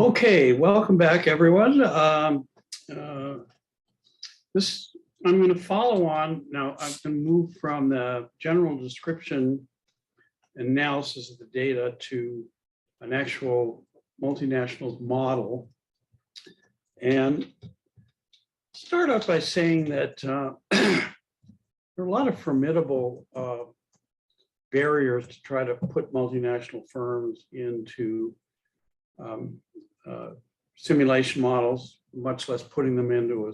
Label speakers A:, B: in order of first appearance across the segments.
A: Okay, welcome back, everyone. This I'm going to follow on now. I've been moved from the general description analysis of the data to an actual multinational model, and start out by saying that there are a lot of formidable barriers to try to put multinational firms into simulation models, much less putting them into a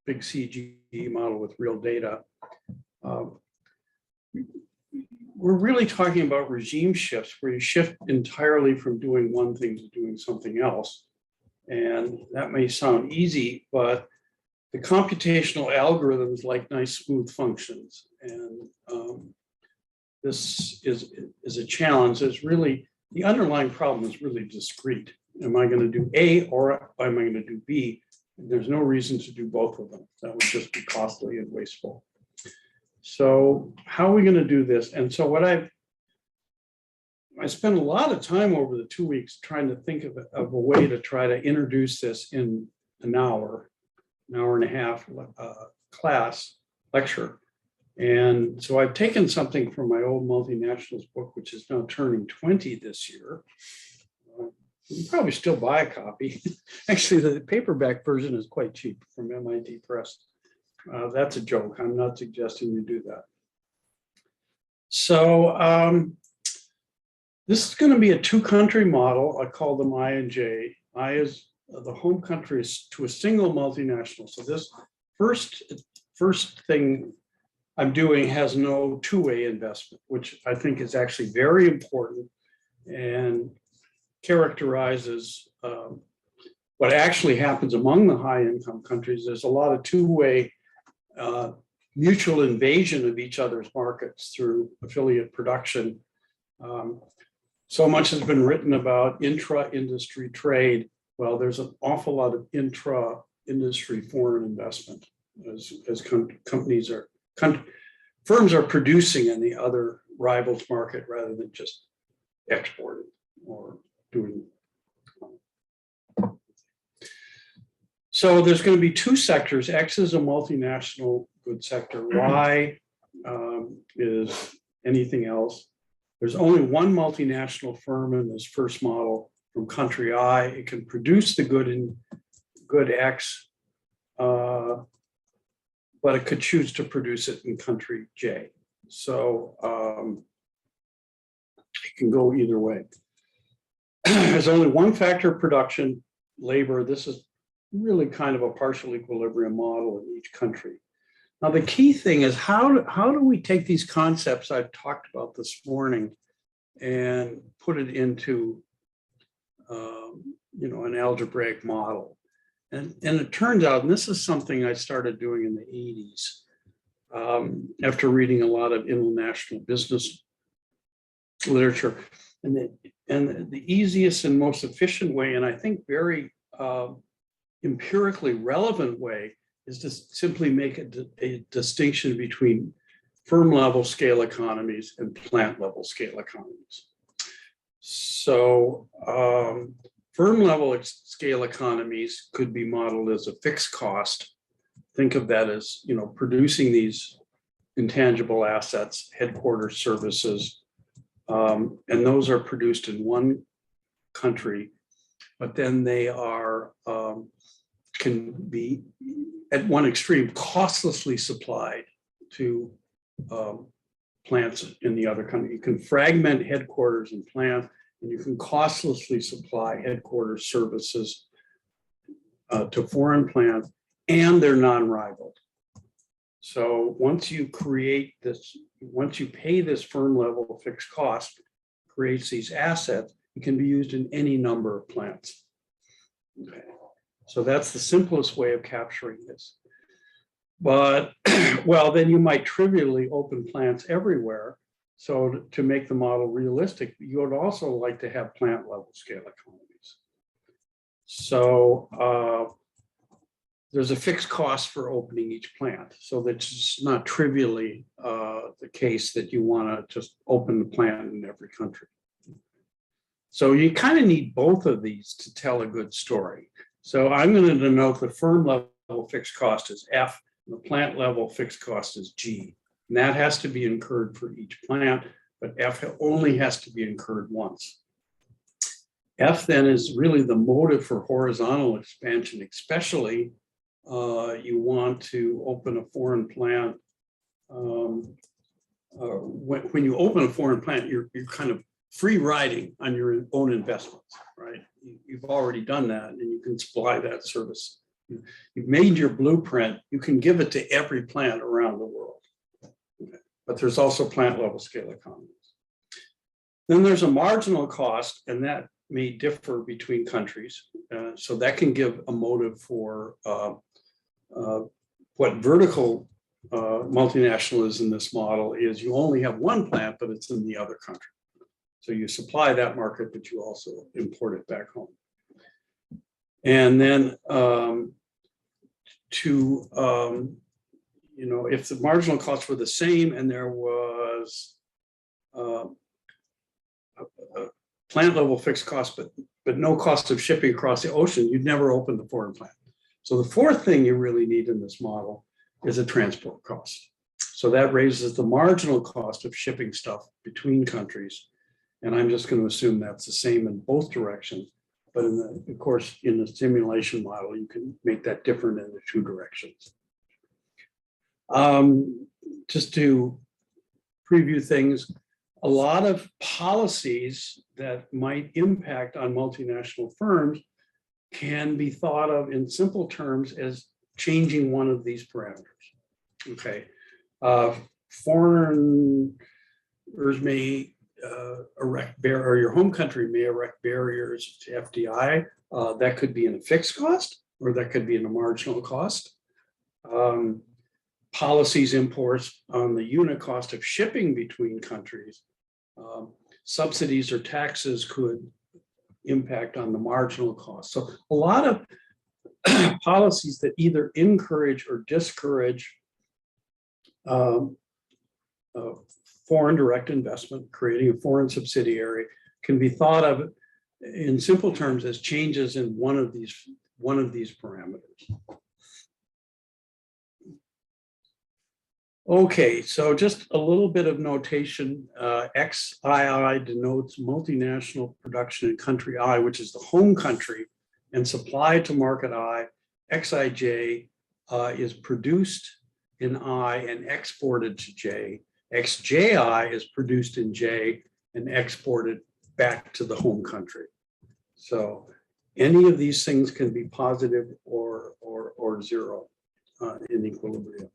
A: big CGE model with real data. We're really talking about regime shifts where you shift entirely from doing one thing to doing something else. And that may sound easy, but the computational algorithms like nice smooth functions. And this is a challenge. It's really, the underlying problem is really discrete. Am I going to do A or am I going to do B? There's no reason to do both of them. That would just be costly and wasteful. So how are we going to do this? And so what I spent a lot of time over the 2 weeks trying to think of a way to try to introduce this in an hour and a half class lecture. And so I've taken something from my old multinationals book, which is now turning 20 this year. You can probably still buy a copy. Actually, the paperback version is quite cheap from MIT Press. That's a joke. I'm not suggesting you do that. So this is going to be a two-country model. I call them I and J. I is the home country to a single multinational. So this first thing I'm doing has no two-way investment, which I think is actually very important and characterizes what actually happens among the high-income countries. There's a lot of two-way mutual invasion of each other's markets through affiliate production. So much has been written about intra-industry trade. Well, there's an awful lot of intra-industry foreign investment as firms are producing in the other rivals market rather than just exporting or doing. So there's going to be two sectors. X is a multinational goods sector. Y is anything else. There's only one multinational firm in this first model from country I. It can produce the good in good X, but it could choose to produce it in country J. So it can go either way. There's only one factor of production, labor. This is really kind of a partial equilibrium model in each country. Now, the key thing is how do we take these concepts I've talked about this morning and put it into an algebraic model? And it turns out, and this is something I started doing in the 80s after reading a lot of international business literature, and the easiest and most efficient way, and I think very empirically relevant way, is to simply make a distinction between firm level scale economies and plant level scale economies. So firm level scale economies could be modeled as a fixed cost. Think of that as, producing these intangible assets, headquarters services, and those are produced in one country, but then they are can be at one extreme costlessly supplied to plants in the other country. You can fragment headquarters and plant, and you can costlessly supply headquarters services to foreign plants, and they're non-rivaled. So once you create this, once you pay this firm level fixed cost, creates these assets, it can be used in any number of plants. Okay. So that's the simplest way of capturing this. But, well, then you might trivially open plants everywhere. So to make the model realistic, you would also like to have plant level scale economies. So there's a fixed cost for opening each plant. So that's just not trivially the case that you want to just open the plant in every country. So you kind of need both of these to tell a good story. So I'm going to denote the firm level fixed cost as F, and the plant level fixed cost as G. And that has to be incurred for each plant, but F only has to be incurred once. F then is really the motive for horizontal expansion, especially you want to open a foreign plant. When you open a foreign plant, you're kind of free riding on your own investments, right? You've already done that and you can supply that service. You've made your blueprint, you can give it to every plant around the world. Okay. But there's also plant level scale economies. Then there's a marginal cost, and that may differ between countries. So that can give a motive for what vertical multinational is in this model is you only have one plant, but it's in the other country. So you supply that market, but you also import it back home. And then if the marginal costs were the same and there was a plant level fixed cost, but no cost of shipping across the ocean, you'd never open the foreign plant. So the fourth thing you really need in this model is a transport cost. So that raises the marginal cost of shipping stuff between countries. And I'm just going to assume that's the same in both directions. But of course, in the simulation model, you can make that different in the two directions. Just to preview things, a lot of policies that might impact on multinational firms can be thought of in simple terms as changing one of these parameters. Okay, foreigners may erect or your home country may erect barriers to FDI. That could be in a fixed cost, or that could be in a marginal cost. Policies imposed on the unit cost of shipping between countries. Subsidies or taxes could impact on the marginal cost. So a lot of policies that either encourage or discourage foreign direct investment, creating a foreign subsidiary, can be thought of in simple terms as changes in one of these parameters. Okay, so just a little bit of notation. XII denotes multinational production in country I, which is the home country, and supply to market I. XIJ is produced in I and exported to J. XJI is produced in J and exported back to the home country. So any of these things can be positive or zero in equilibrium.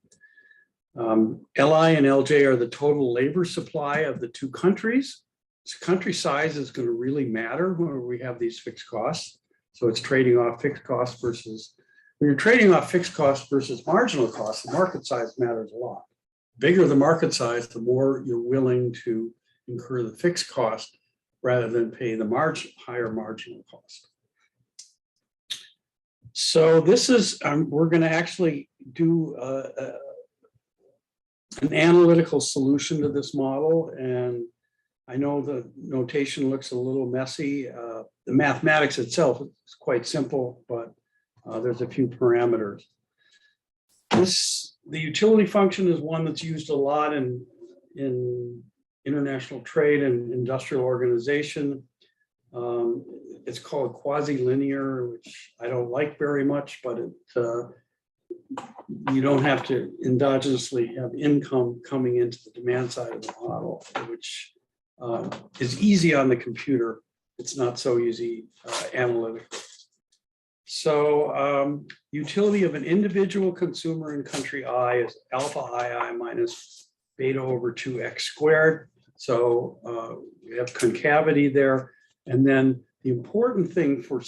A: LI and LJ are the total labor supply of the two countries. So country size is going to really matter when we have these fixed costs. So it's trading off fixed costs versus, when you're trading off fixed costs versus marginal costs, the market size matters a lot. Bigger the market size, the more you're willing to incur the fixed cost rather than pay the higher marginal cost. So this is, we're going to actually do an analytical solution to this model. And I know the notation looks a little messy. The mathematics itself is quite simple, but there's a few parameters. The utility function is one that's used a lot in international trade and industrial organization. It's called quasi-linear, which I don't like very much, but you don't have to endogenously have income coming into the demand side of the model, which is easy on the computer. It's not so easy analytically. So utility of an individual consumer in country I is alpha II minus beta over 2x squared. So we have concavity there. And then the important thing for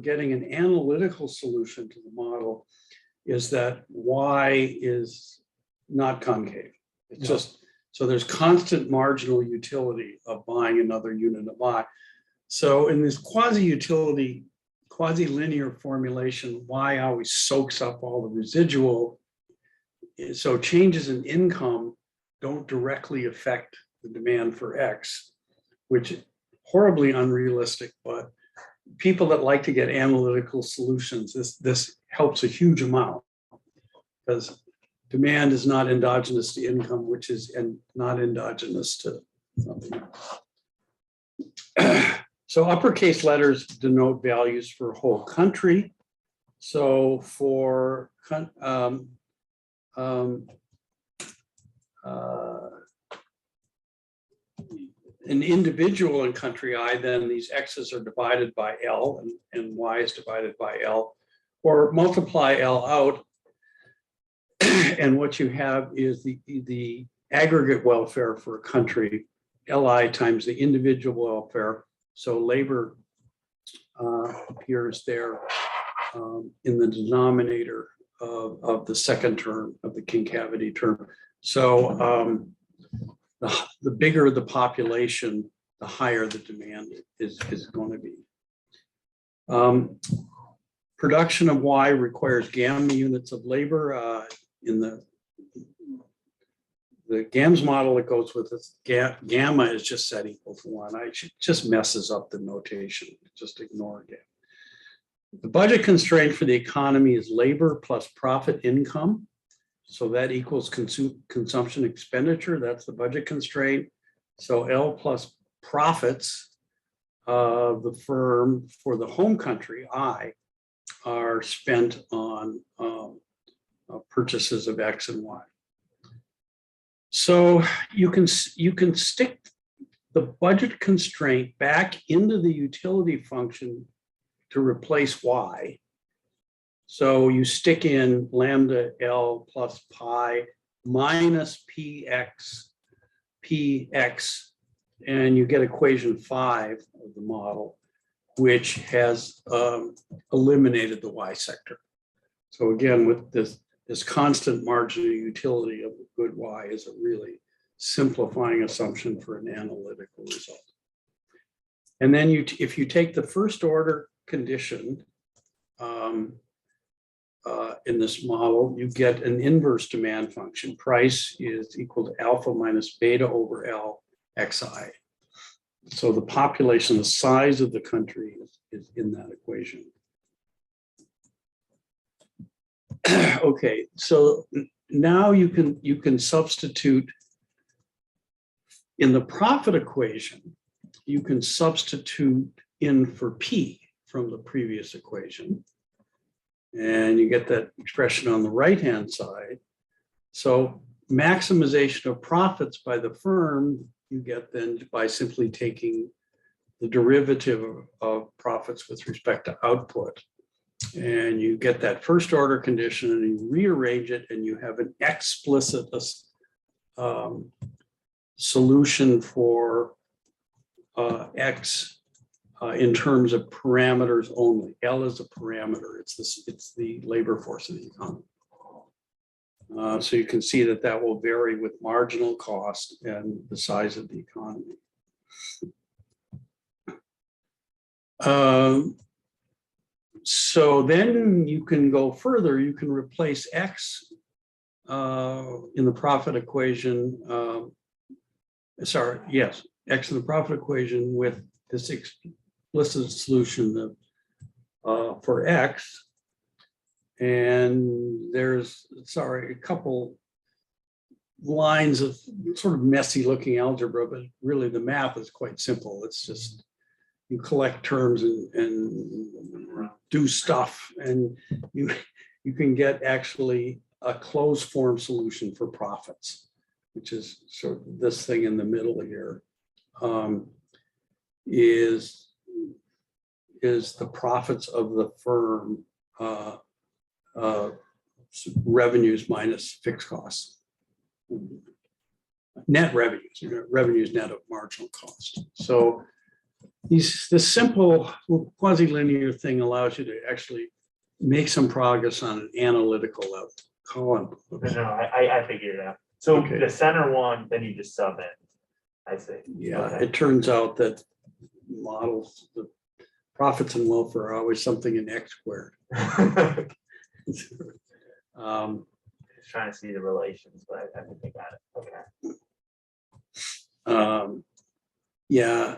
A: getting an analytical solution to the model is that Y is not concave. It's just, so there's constant marginal utility of buying another unit of I. So in this quasi-utility, quasi-linear formulation, Y always soaks up all the residual. So changes in income don't directly affect the demand for X, which horribly unrealistic, but people that like to get analytical solutions, this helps a huge amount, because demand is not endogenous to income, which is and not endogenous to something else. So uppercase letters denote values for whole country. So for an individual in country I, then these X's are divided by L and Y is divided by L, or multiply L out. And what you have is the aggregate welfare for a country, LI times the individual welfare. So labor appears there in the denominator of the second term of the concavity term. So the bigger the population, the higher the demand is going to be. Production of Y requires gamma units of labor. In the GAMS model that goes with this, gamma is just set equal to 1. Just messes up the notation. Just ignore it. The budget constraint for the economy is labor plus profit income. So that equals consumption expenditure. That's the budget constraint. So L plus profits of the firm for the home country, I, are spent on purchases of X and Y. So you can stick the budget constraint back into the utility function to replace Y. So you stick in lambda L plus pi minus px, and you get equation 5 of the model, which has eliminated the Y sector. So again, with this constant margin of utility of a good Y is a really simplifying assumption for an analytical result. And then if you take the first order condition in this model, you get an inverse demand function. Price is equal to alpha minus beta over L xi. So the population, the size of the country is in that equation. Okay, so now you can substitute in the profit equation, you can substitute in for P from the previous equation. And you get that expression on the right-hand side. So maximization of profits by the firm, you get then by simply taking the derivative of profits with respect to output. And you get that first order condition and you rearrange it and you have an explicit solution for X in terms of parameters only. L is a parameter. It's the labor force of the economy. So you can see that will vary with marginal cost and the size of the economy. So then you can go further. You can replace X in the profit equation. X in the profit equation with this explicit solution for X. And there's, a couple lines of sort of messy looking algebra, but really the math is quite simple. It's just, you collect terms and do stuff, and you can get actually a closed form solution for profits, which is sort of this thing in the middle here, is the profits of the firm, revenues minus fixed costs. Net revenues net of marginal cost. So this simple quasi-linear thing allows you to actually make some progress on an analytical level. Colin.
B: No, I figured it out. So
A: okay.
B: The center one, then you just sub in. I see.
A: Yeah,
B: okay.
A: It turns out that models, the profits and welfare are always something in X squared.
B: Just trying to see the relations, but I think I got it. Okay.
A: Yeah.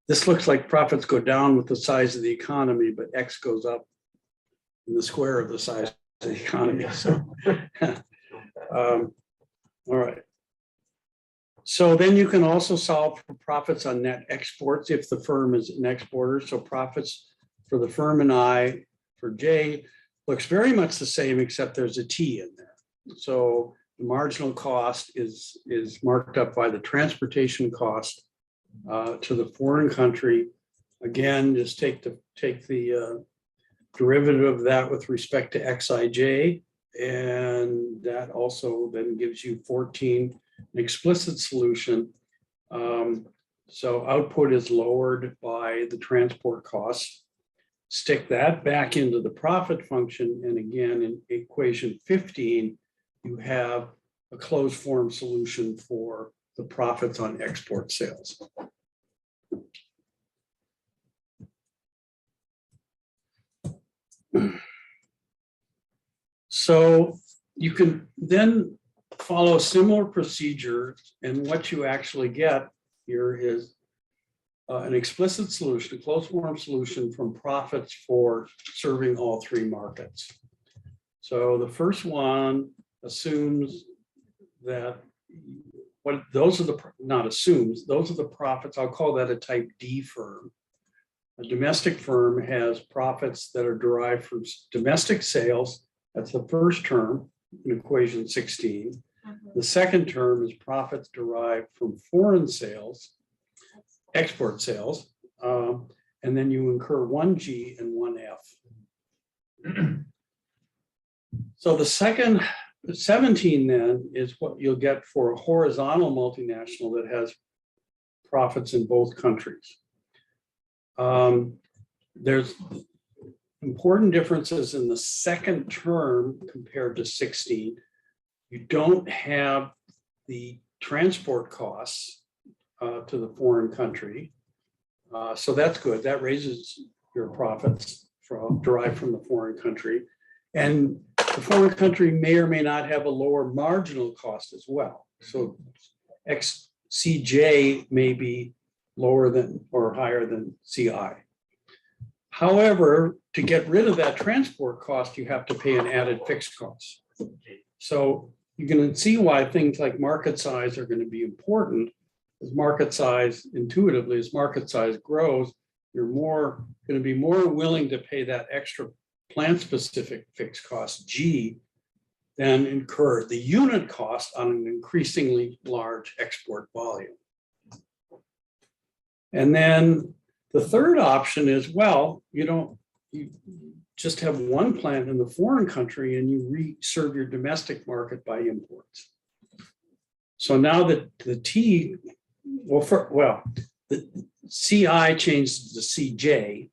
A: this looks like profits go down with the size of the economy, but X goes up in the square of the size of the economy. So, all right. So then you can also solve for profits on net exports if the firm is an exporter. So profits for the firm and I for J looks very much the same, except there's a T in there. So the marginal cost is marked up by the transportation cost to the foreign country. Again, just take the derivative of that with respect to Xij, and that also then gives you 14, an explicit solution. So output is lowered by the transport costs. Stick that back into the profit function, and again, in equation 15, you have a closed form solution for the profits on export sales. So you can then follow similar procedures, and what you actually get here is an explicit solution, a closed form solution from profits for serving all three markets. So the first one assumes that those are the profits. I'll call that a type D firm. A domestic firm has profits that are derived from domestic sales. That's the first term in equation 16. The second term is profits derived from foreign sales, export sales, and then you incur one G and one F. So the second 17 then is what you'll get for a horizontal multinational that has profits in both countries. There's important differences in the second term compared to 16. You don't have the transport costs to the foreign country. So that's good. That raises your profits derived from the foreign country. And the foreign country may or may not have a lower marginal cost as well. So XCJ may be lower than or higher than CI. However, to get rid of that transport cost, you have to pay an added fixed cost. So you can see why things like market size are going to be important. As market size, intuitively, as market size grows, you're going to be more willing to pay that extra plant-specific fixed cost G than incur the unit cost on an increasingly large export volume. And then the third option is, well, you just have one plant in the foreign country and you serve your domestic market by imports. So now that the T, the CI changes to CJ.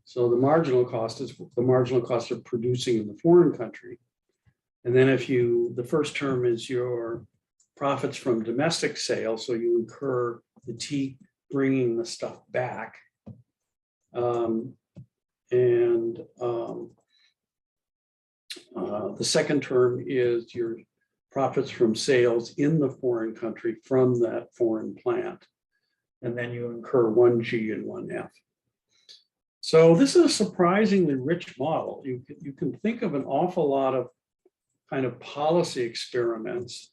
A: So the marginal cost is the marginal cost of producing in the foreign country. And then the first term is your profits from domestic sales. So you incur the T bringing the stuff back. The second term is your profits from sales in the foreign country from that foreign plant. And then you incur one G and one F. So this is a surprisingly rich model. You can think of an awful lot of kind of policy experiments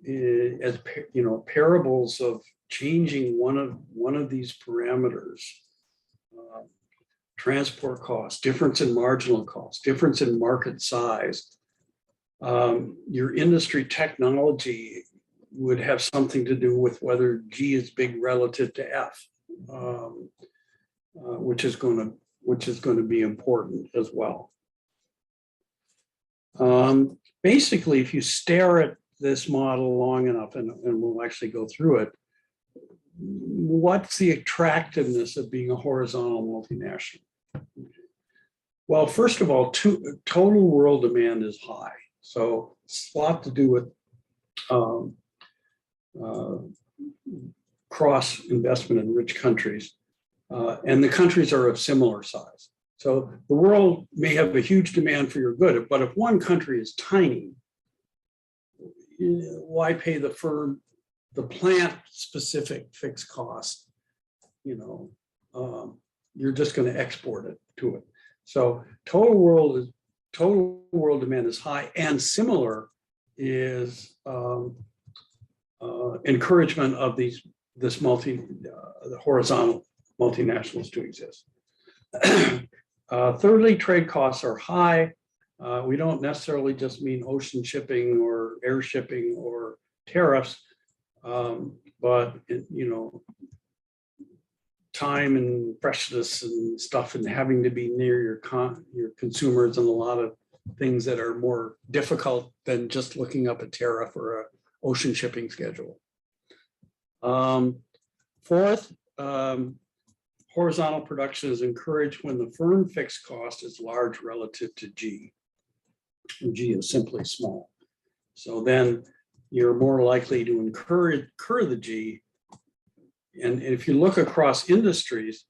A: as parables of changing one of these parameters. Transport costs, difference in marginal cost, difference in market size. Your industry technology would have something to do with whether G is big relative to F, which is going to be important as well. Basically, if you stare at this model long enough, and we'll actually go through it, what's the attractiveness of being a horizontal multinational? Well, first of all, total world demand is high. So it's a lot to do with cross investment in rich countries. And the countries are of similar size. So the world may have a huge demand for your good, but if one country is tiny, why pay the firm the plant specific fixed cost you know, you're just going to export it to it. So total world demand is high, and similar is encouragement of the horizontal multinationals to exist. Thirdly, trade costs are high. We don't necessarily just mean ocean shipping or air shipping or tariffs, but you know, time and freshness and stuff, and having to be near your consumers, and a lot of things that are more difficult than just looking up a tariff or a ocean shipping schedule. Fourth, horizontal production is encouraged when the firm fixed cost is large relative to G. And G is simply small. So then you're more likely to incur the G. And if you look across industries,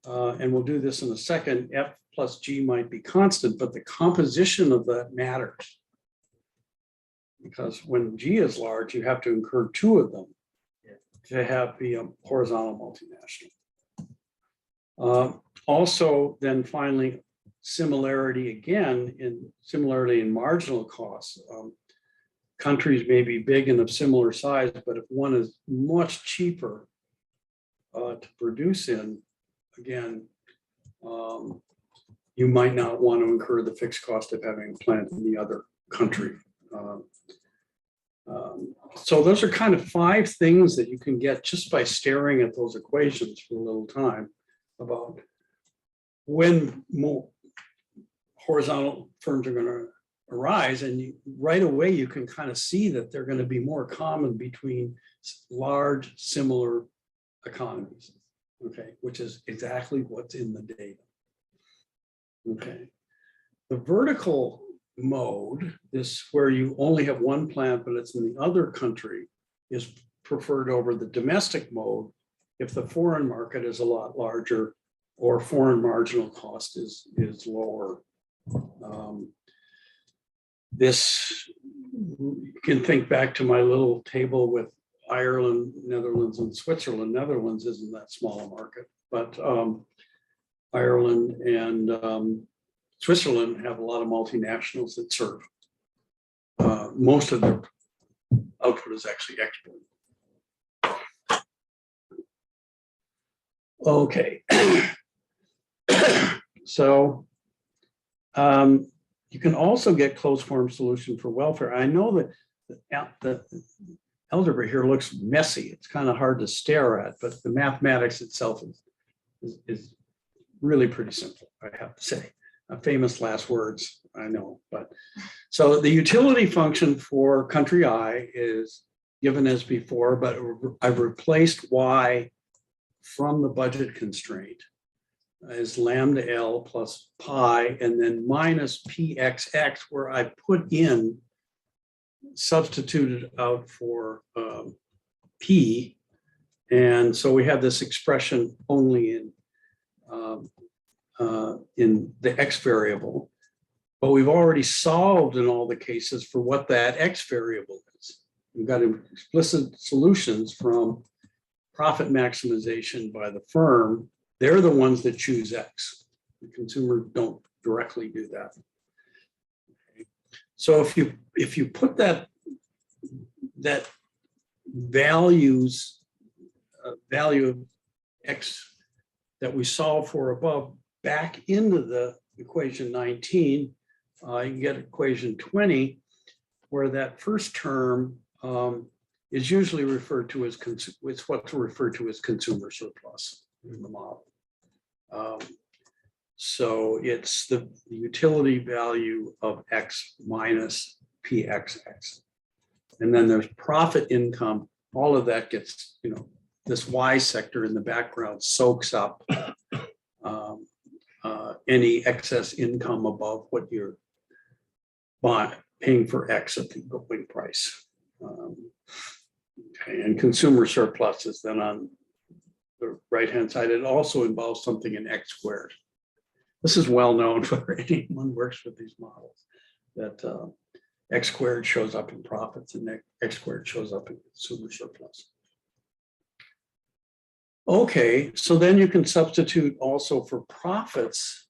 A: and we'll do this in a second, F plus G might be constant, but the composition of that matters. Because when G is large, you have to incur two of them to have the horizontal multinational. Also, then finally, similarity again, similarly in marginal costs. Countries may be big and of similar size, but if one is much cheaper to produce in, again, you might not want to incur the fixed cost of having a plant in the other country. So those are kind of 5 things that you can get just by staring at those equations for a little time about when more horizontal firms are going to arise. And right away, you can kind of see that they're going to be more common between large, similar economies, okay, which is exactly what's in the data. Okay, the vertical mode, this where you only have one plant, but it's in the other country, is preferred over the domestic mode if the foreign market is a lot larger or foreign marginal cost is lower. This, you can think back to my little table with Ireland, Netherlands, and Switzerland. Netherlands isn't that small a market, but Ireland and Switzerland have a lot of multinationals that serve. Most of their output is actually export. Okay. So you can also get closed form solution for welfare. I know that the algebra here looks messy. It's kind of hard to stare at, but the mathematics itself is really pretty simple, I have to say. Famous last words, I know. But so the utility function for country I is given as before, but I've replaced Y from the budget constraint as lambda L plus pi, and then minus PXX, where I put in, substituted out for P. And so we have this expression only in the X variable, but we've already solved in all the cases for what that X variable is. We've got explicit solutions from profit maximization by the firm. They're the ones that choose X. The consumer don't directly do that. Okay. So if you put that value of X that we solve for above back into the equation 19, you can get equation 20, where that first term is usually referred to as it's what's referred to as consumer surplus in the model. So it's the utility value of X minus PXX. And then there's profit income. All of that gets, this Y sector in the background soaks up any excess income above what you're paying for X at the going price. Okay, and consumer surplus is then on the right-hand side. It also involves something in X squared. This is well known for anyone who works with these models, that X squared shows up in profits and X squared shows up in consumer surplus. Okay, so then you can substitute also for profits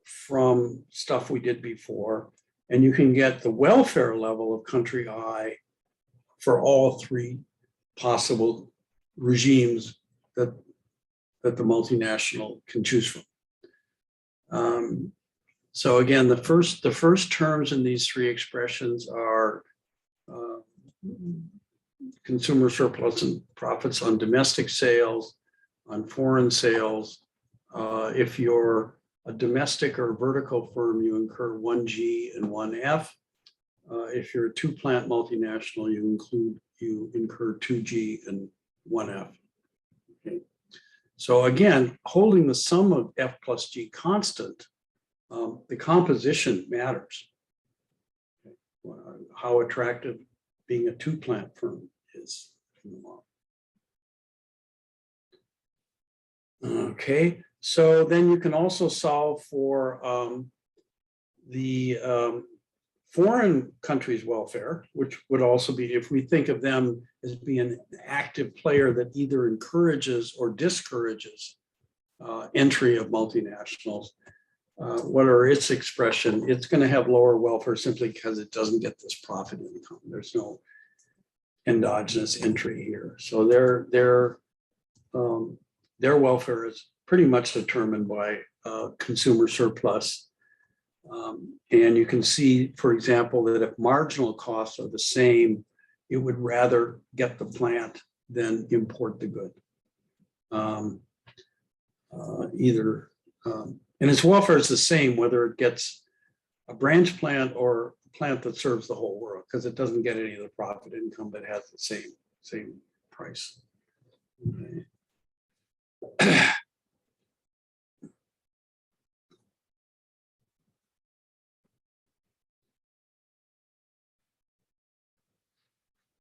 A: from stuff we did before, and you can get the welfare level of country I for all three possible regimes that the multinational can choose from. So again, the first terms in these three expressions are consumer surplus and profits on domestic sales, on foreign sales. If you're a domestic or vertical firm, you incur 1G and 1F. If you're a two-plant multinational, you incur 2G and 1F. Okay. So again, holding the sum of F plus G constant, the composition matters. How attractive being a two-plant firm is in the model. Okay, so then you can also solve for the foreign countries' welfare, which would also be, if we think of them as being an active player that either encourages or discourages entry of multinationals. What are its expression? It's going to have lower welfare simply because it doesn't get this profit income. There's no endogenous entry here. So their welfare is pretty much determined by consumer surplus. And you can see, for example, that if marginal costs are the same, it would rather get the plant than import the good. And its welfare is the same whether it gets a branch plant or a plant that serves the whole world, because it doesn't get any of the profit income, but has the same price. Okay.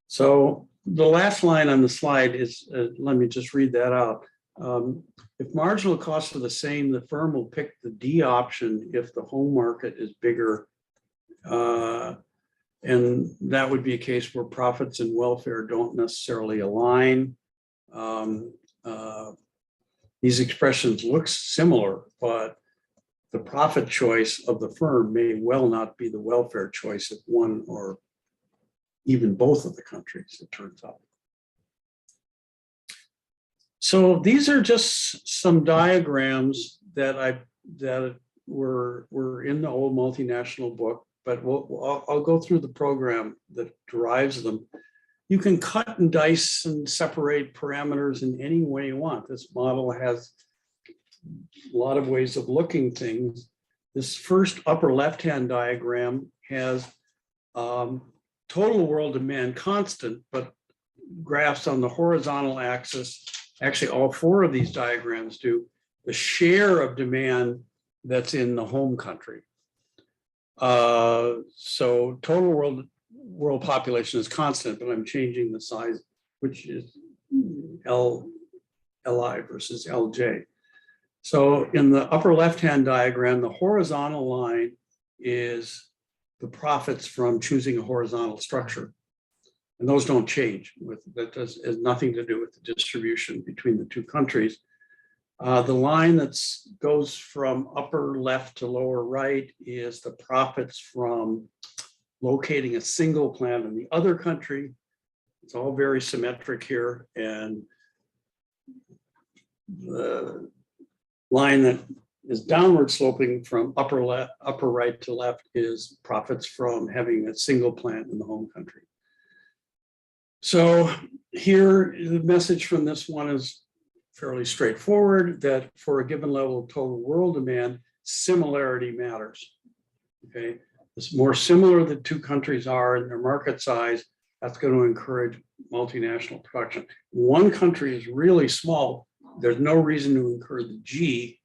A: So the last line on the slide is, let me just read that out. If marginal costs are the same, the firm will pick the D option if the home market is bigger. And that would be a case where profits and welfare don't necessarily align. These expressions look similar, but the profit choice of the firm may well not be the welfare choice of one or even both of the countries, it turns out. So these are just some diagrams that were in the old multinational book, but I'll go through the program that derives them. You can cut and dice and separate parameters in any way you want. This model has a lot of ways of looking things. This first upper left-hand diagram has total world demand constant, but graphs on the horizontal axis, actually all four of these diagrams do, the share of demand that's in the home country. So total world population is constant, but I'm changing the size, which is LI versus LJ. So in the upper left-hand diagram, the horizontal line is the profits from choosing a horizontal structure. And those don't change. That has nothing to do with the distribution between the two countries. The line that goes from upper left to lower right is the profits from locating a single plant in the other country. It's all very symmetric here. And the line that is downward sloping from upper right to left is profits from having a single plant in the home country. So here, the message from this one is fairly straightforward, that for a given level of total world demand, similarity matters. Okay, the more similar the two countries are in their market size, that's going to encourage multinational production. One country is really small, there's no reason to incur the G,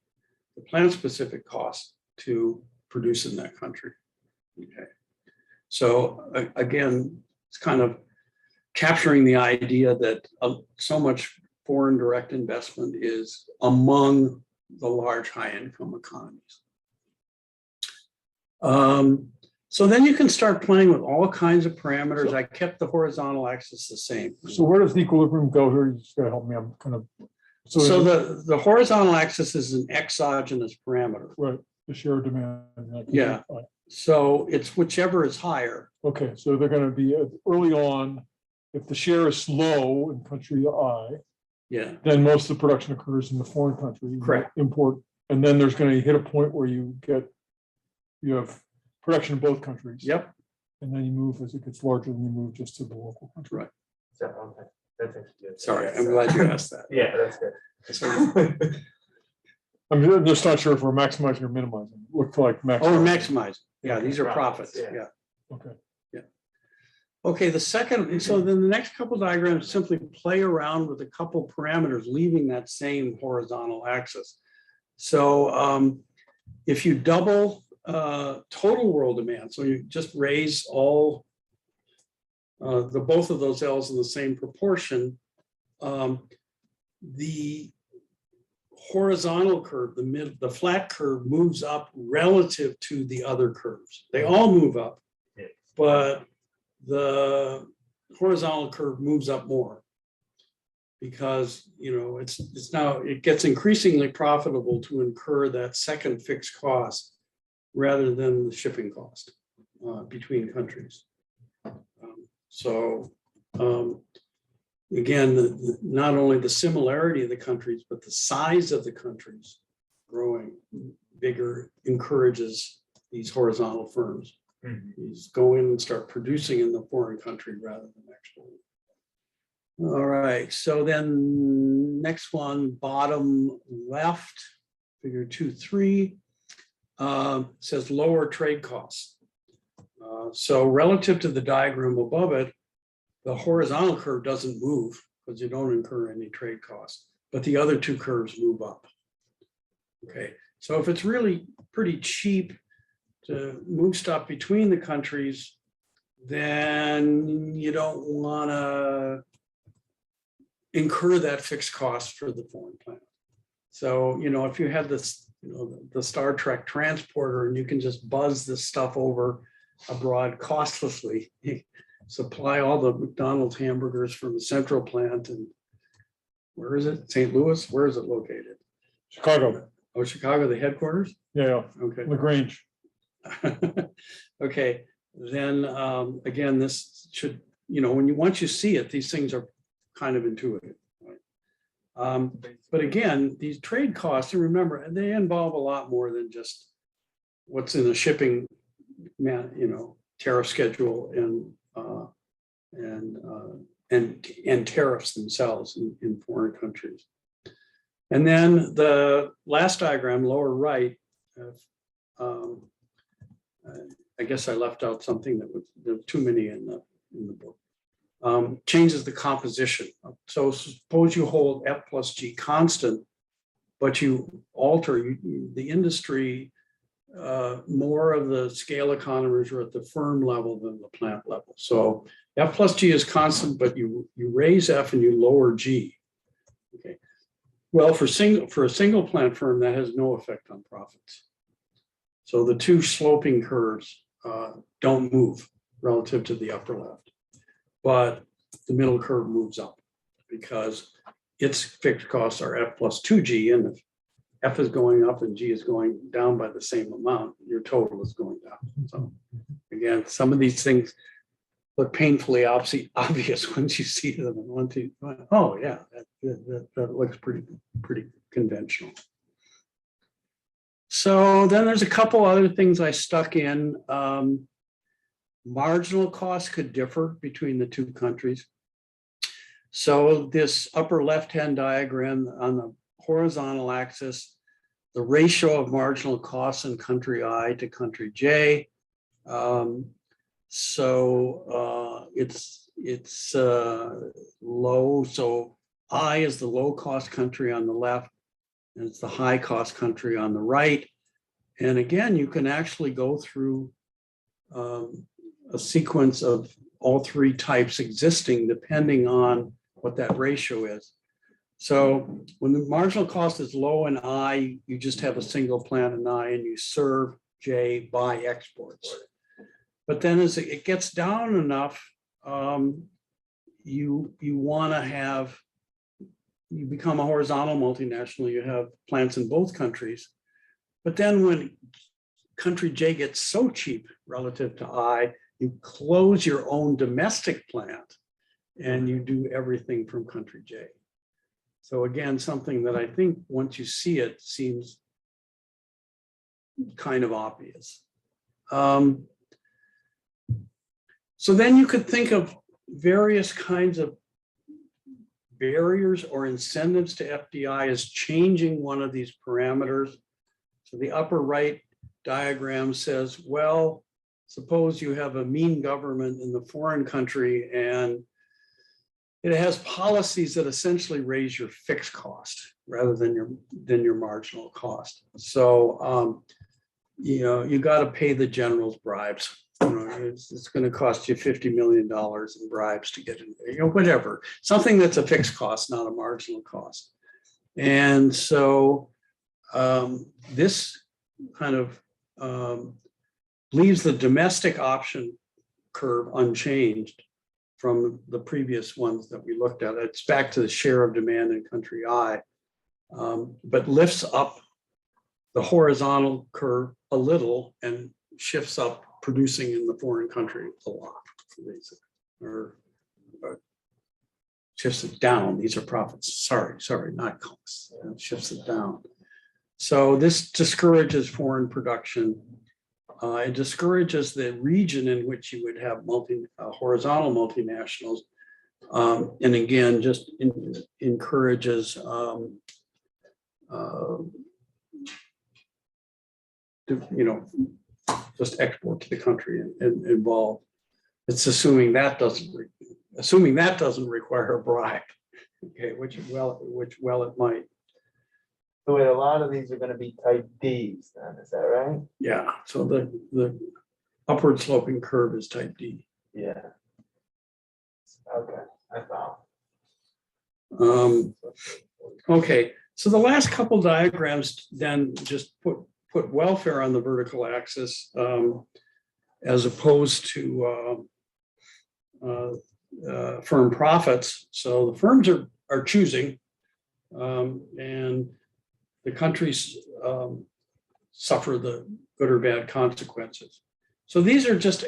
A: the plant-specific cost to produce in that country. Okay, so again, it's kind of capturing the idea that so much foreign direct investment is among the large high-income economies. So then you can start playing with all kinds of parameters. I kept the horizontal axis the same.
C: So where does the equilibrium go here? You just gotta help me. I'm kind of.
A: So the horizontal axis is an exogenous parameter.
C: Right, the share demand.
A: Yeah. So it's whichever is higher.
C: Okay, so they're gonna be early on, if the share is low in country I,
A: Yeah,
C: then most of the production occurs in the foreign country.
A: Correct.
C: Import, and then there's gonna hit a point where you have production in both countries.
A: yep,
C: And then you move, as it gets larger, then you move just to the local country.
A: right.
B: So, okay, that's actually good.
A: Sorry,
B: Yeah,
A: I'm
B: so-
A: glad you asked that.
B: Yeah, that's good.
A: So-
C: I'm just not sure if we're maximizing or minimizing. Look like maximizing.
A: Oh, we're maximizing. Yeah,
C: Okay.
A: these are profits.
B: Profits, yeah.
A: Yeah.
C: Okay.
A: Okay, the second, so then the next couple diagrams simply play around with a couple parameters, leaving that same horizontal axis. So if you double total world demand, so you just raise all both of those L's in the same proportion, the horizontal curve, the flat curve moves up relative to the other curves. They all move up,
B: Yeah.
A: but the horizontal curve moves up more because, you know, it's now, it gets increasingly profitable to incur that second fixed cost rather than the shipping cost between countries. Again, not only the similarity of the countries, but the size of the countries growing bigger encourages these horizontal firms. Is go in and start producing in the foreign country rather than exporting. All right, so then next one, bottom left, figure 2.3, says lower trade costs. So relative to the diagram above it, the horizontal curve doesn't move because you don't incur any trade costs, but the other two curves move up. Okay, so if it's really pretty cheap to move stuff between the countries, then you don't want to incur that fixed cost for the foreign plant. So, you know, if you have this, you know, the Star Trek transporter and you can just buzz this stuff over abroad costlessly, supply all the McDonald's hamburgers from the central plant, and where is it? St. Louis? Where is it located?
C: Chicago.
A: Oh, Chicago, the headquarters?
C: Yeah,
A: Okay.
C: LaGrange.
A: Okay, then again, this should, you know, once you see it, these things are kind of intuitive. Right? But again, these trade costs, and remember, they involve a lot more than just what's in the shipping, you know, tariff schedule and tariffs themselves in foreign countries. And then the last diagram, lower right, I guess I left out something that was, there were too many in the book. Changes the composition. So suppose you hold F plus G constant, but you alter the industry, more of the scale economies are at the firm level than the plant level. So F plus G is constant, but you raise F and you lower G. Okay. Well, for a single plant firm, that has no effect on profits. So the two sloping curves don't move relative to the upper left, but the middle curve moves up because its fixed costs are F plus 2G, and if F is going up and G is going down by the same amount, your total is going down. So again, some of these things look painfully obvious once you see them and once you, oh yeah, that looks pretty conventional. So then there's a couple other things I stuck in. Marginal costs could differ between the two countries. So this upper left-hand diagram on the horizontal axis, the ratio of marginal costs in country I to country J. It's low. So I is the low cost country on the left, and it's the high cost country on the right. And again, you can actually go through a sequence of all three types existing depending on what that ratio is. So when the marginal cost is low in I, you just have a single plant in I and you serve J by exports. But then as it gets down enough, you want to have, you become a horizontal multinational, you have plants in both countries. But then when country J gets so cheap relative to I, you close your own domestic plant and you do everything from country J. So again, something that I think once you see it seems kind of obvious. So then you could think of various kinds of barriers or incentives to FDI as changing one of these parameters. So the upper right diagram says, well, suppose you have a mean government in the foreign country and it has policies that essentially raise your fixed cost rather than your marginal cost. So you got to pay the generals bribes. It's going to cost you $50 million in bribes to get in there, whatever, something that's a fixed cost, not a marginal cost. And so this kind of leaves the domestic option curve unchanged from the previous ones that we looked at. It's back to the share of demand in country I, but lifts up the horizontal curve a little and shifts up producing in the foreign country a lot, or shifts it down. These are profits. Sorry, not costs. It shifts it down. So this discourages foreign production. It discourages the region in which you would have horizontal multinationals, and again, just encourages just export to the country and involve. It's assuming that doesn't require a bribe, okay, which it might.
B: So wait, a lot of these are going to be type Ds then, is that right?
A: Yeah, so the upward sloping curve is type D.
B: Yeah. Okay, I found.
A: Okay, so the last couple diagrams then just put welfare on the vertical axis as opposed to firm profits. So the firms are choosing, and the countries suffer the good or bad consequences. So these are just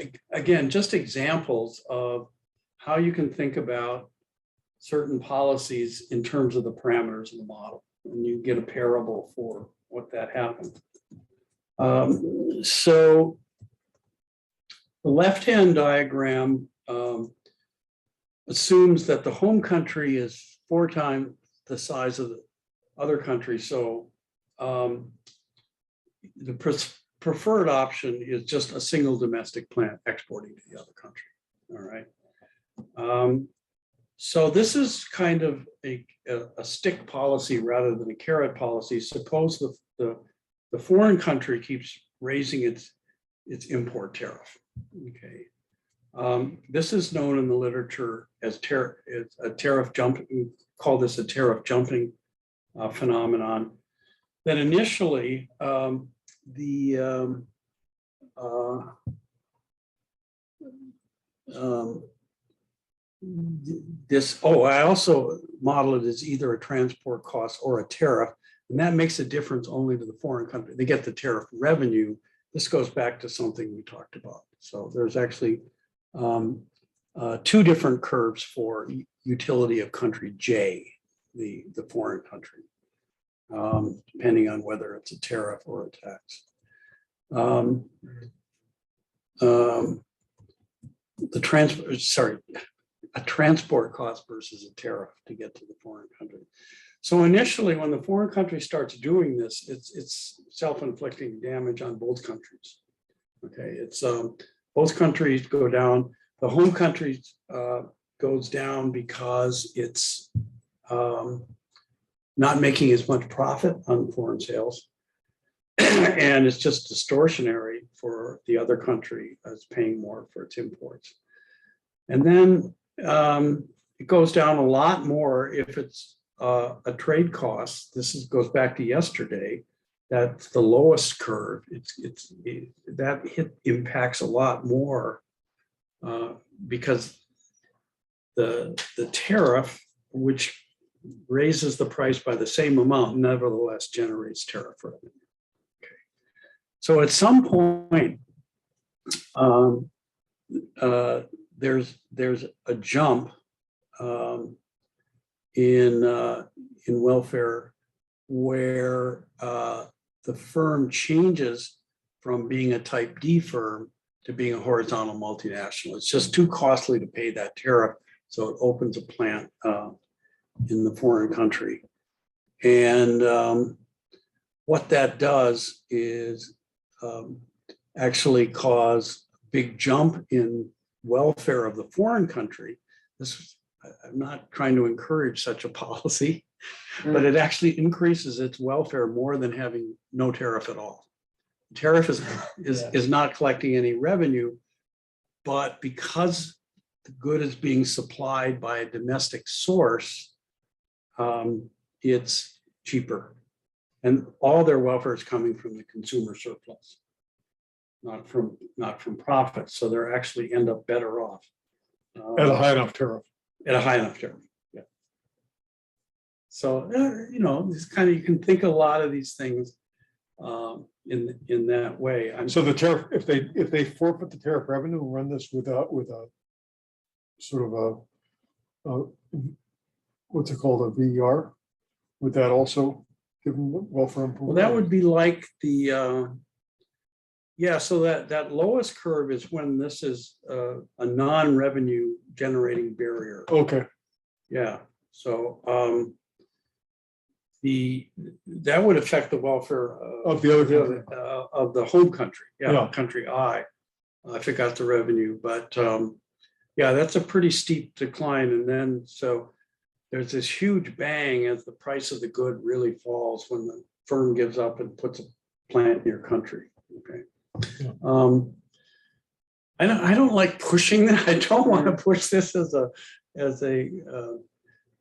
A: examples of how you can think about certain policies in terms of the parameters of the model, and you get a parable for what that happened. So the left-hand diagram assumes that the home country is 4 times the size of the other country. So the preferred option is just a single domestic plant exporting to the other country. All right. So this is kind of a stick policy rather than a carrot policy. Suppose the foreign country keeps raising its import tariff. Okay. This is known in the literature as a tariff jumping. We call this a tariff jumping phenomenon. That initially I also model it as either a transport cost or a tariff, and that makes a difference only to the foreign country. They get the tariff revenue. This goes back to something we talked about. So there's actually 2 different curves for utility of country J, the foreign country, depending on whether it's a tariff or a tax. A transport cost versus a tariff to get to the foreign country. So initially, when the foreign country starts doing this, it's self-inflicting damage on both countries. Okay, it's both countries go down. The home country goes down because it's not making as much profit on foreign sales, and it's just distortionary for the other country that's paying more for its imports. And then it goes down a lot more if it's a trade cost. This goes back to yesterday. that's the lowest curve. That hit impacts a lot more because the tariff, which raises the price by the same amount, nevertheless generates tariff revenue. Okay. So at some point, there's a jump in welfare where the firm changes from being a type D firm to being a horizontal multinational. It's just too costly to pay that tariff, so it opens a plant in the foreign country. And what that does is actually cause a big jump in welfare of the foreign country. I'm not trying to encourage such a policy, but it actually increases its welfare more than having no tariff at all. Tariff is not collecting any revenue, but because the good is being supplied by a domestic source, it's cheaper. And all their welfare is coming from the consumer surplus, not from profits. So they're actually end up better off.
C: At a high enough tariff.
A: At a high enough tariff, yeah. So, it's kind of, you can think a lot of these things in that way.
C: So the tariff, if they forfeit the tariff revenue and run this with a sort of a what's it called, a VER, would that also give them welfare improvement?
A: Well, that would be like the, so that lowest curve is when this is a non-revenue generating barrier.
C: Okay.
A: Yeah, so that would affect the welfare
C: Of the other country.
A: of the home country.
C: Yeah.
A: Country I forgot the revenue, but that's a pretty steep decline. And then so there's this huge bang as the price of the good really falls when the firm gives up and puts a plant in your country. Okay.
C: Yeah.
A: I don't like pushing that. I don't want to push this as a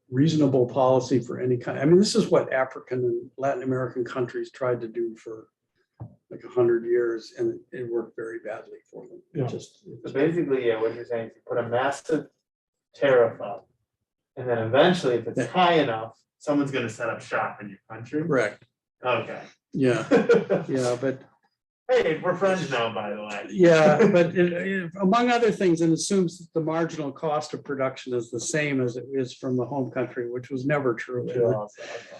A: reasonable policy for any kind. I mean, this is what African and Latin American countries tried to do for like 100 years, and it worked very badly for them.
C: Yeah.
B: So basically, what you're saying is you put a massive tariff up, and then eventually, if it's high enough, someone's going to set up shop in your country.
A: Correct.
B: Okay.
A: Yeah. Yeah, but
B: hey, we're friends now, by the way.
A: yeah, but among other things, it assumes that the marginal cost of production is the same as it is from the home country, which was never true.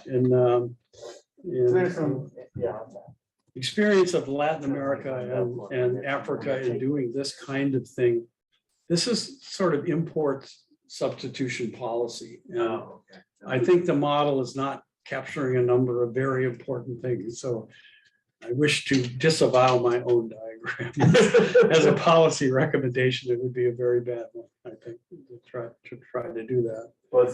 A: In
B: There's some,
A: experience of Latin America and Africa in doing this kind of thing. This is sort of import substitution policy. I think the model is not capturing a number of very important things. So I wish to disavow my own diagram as a policy recommendation. It would be a very bad one, I think, to try to do that.
B: Well,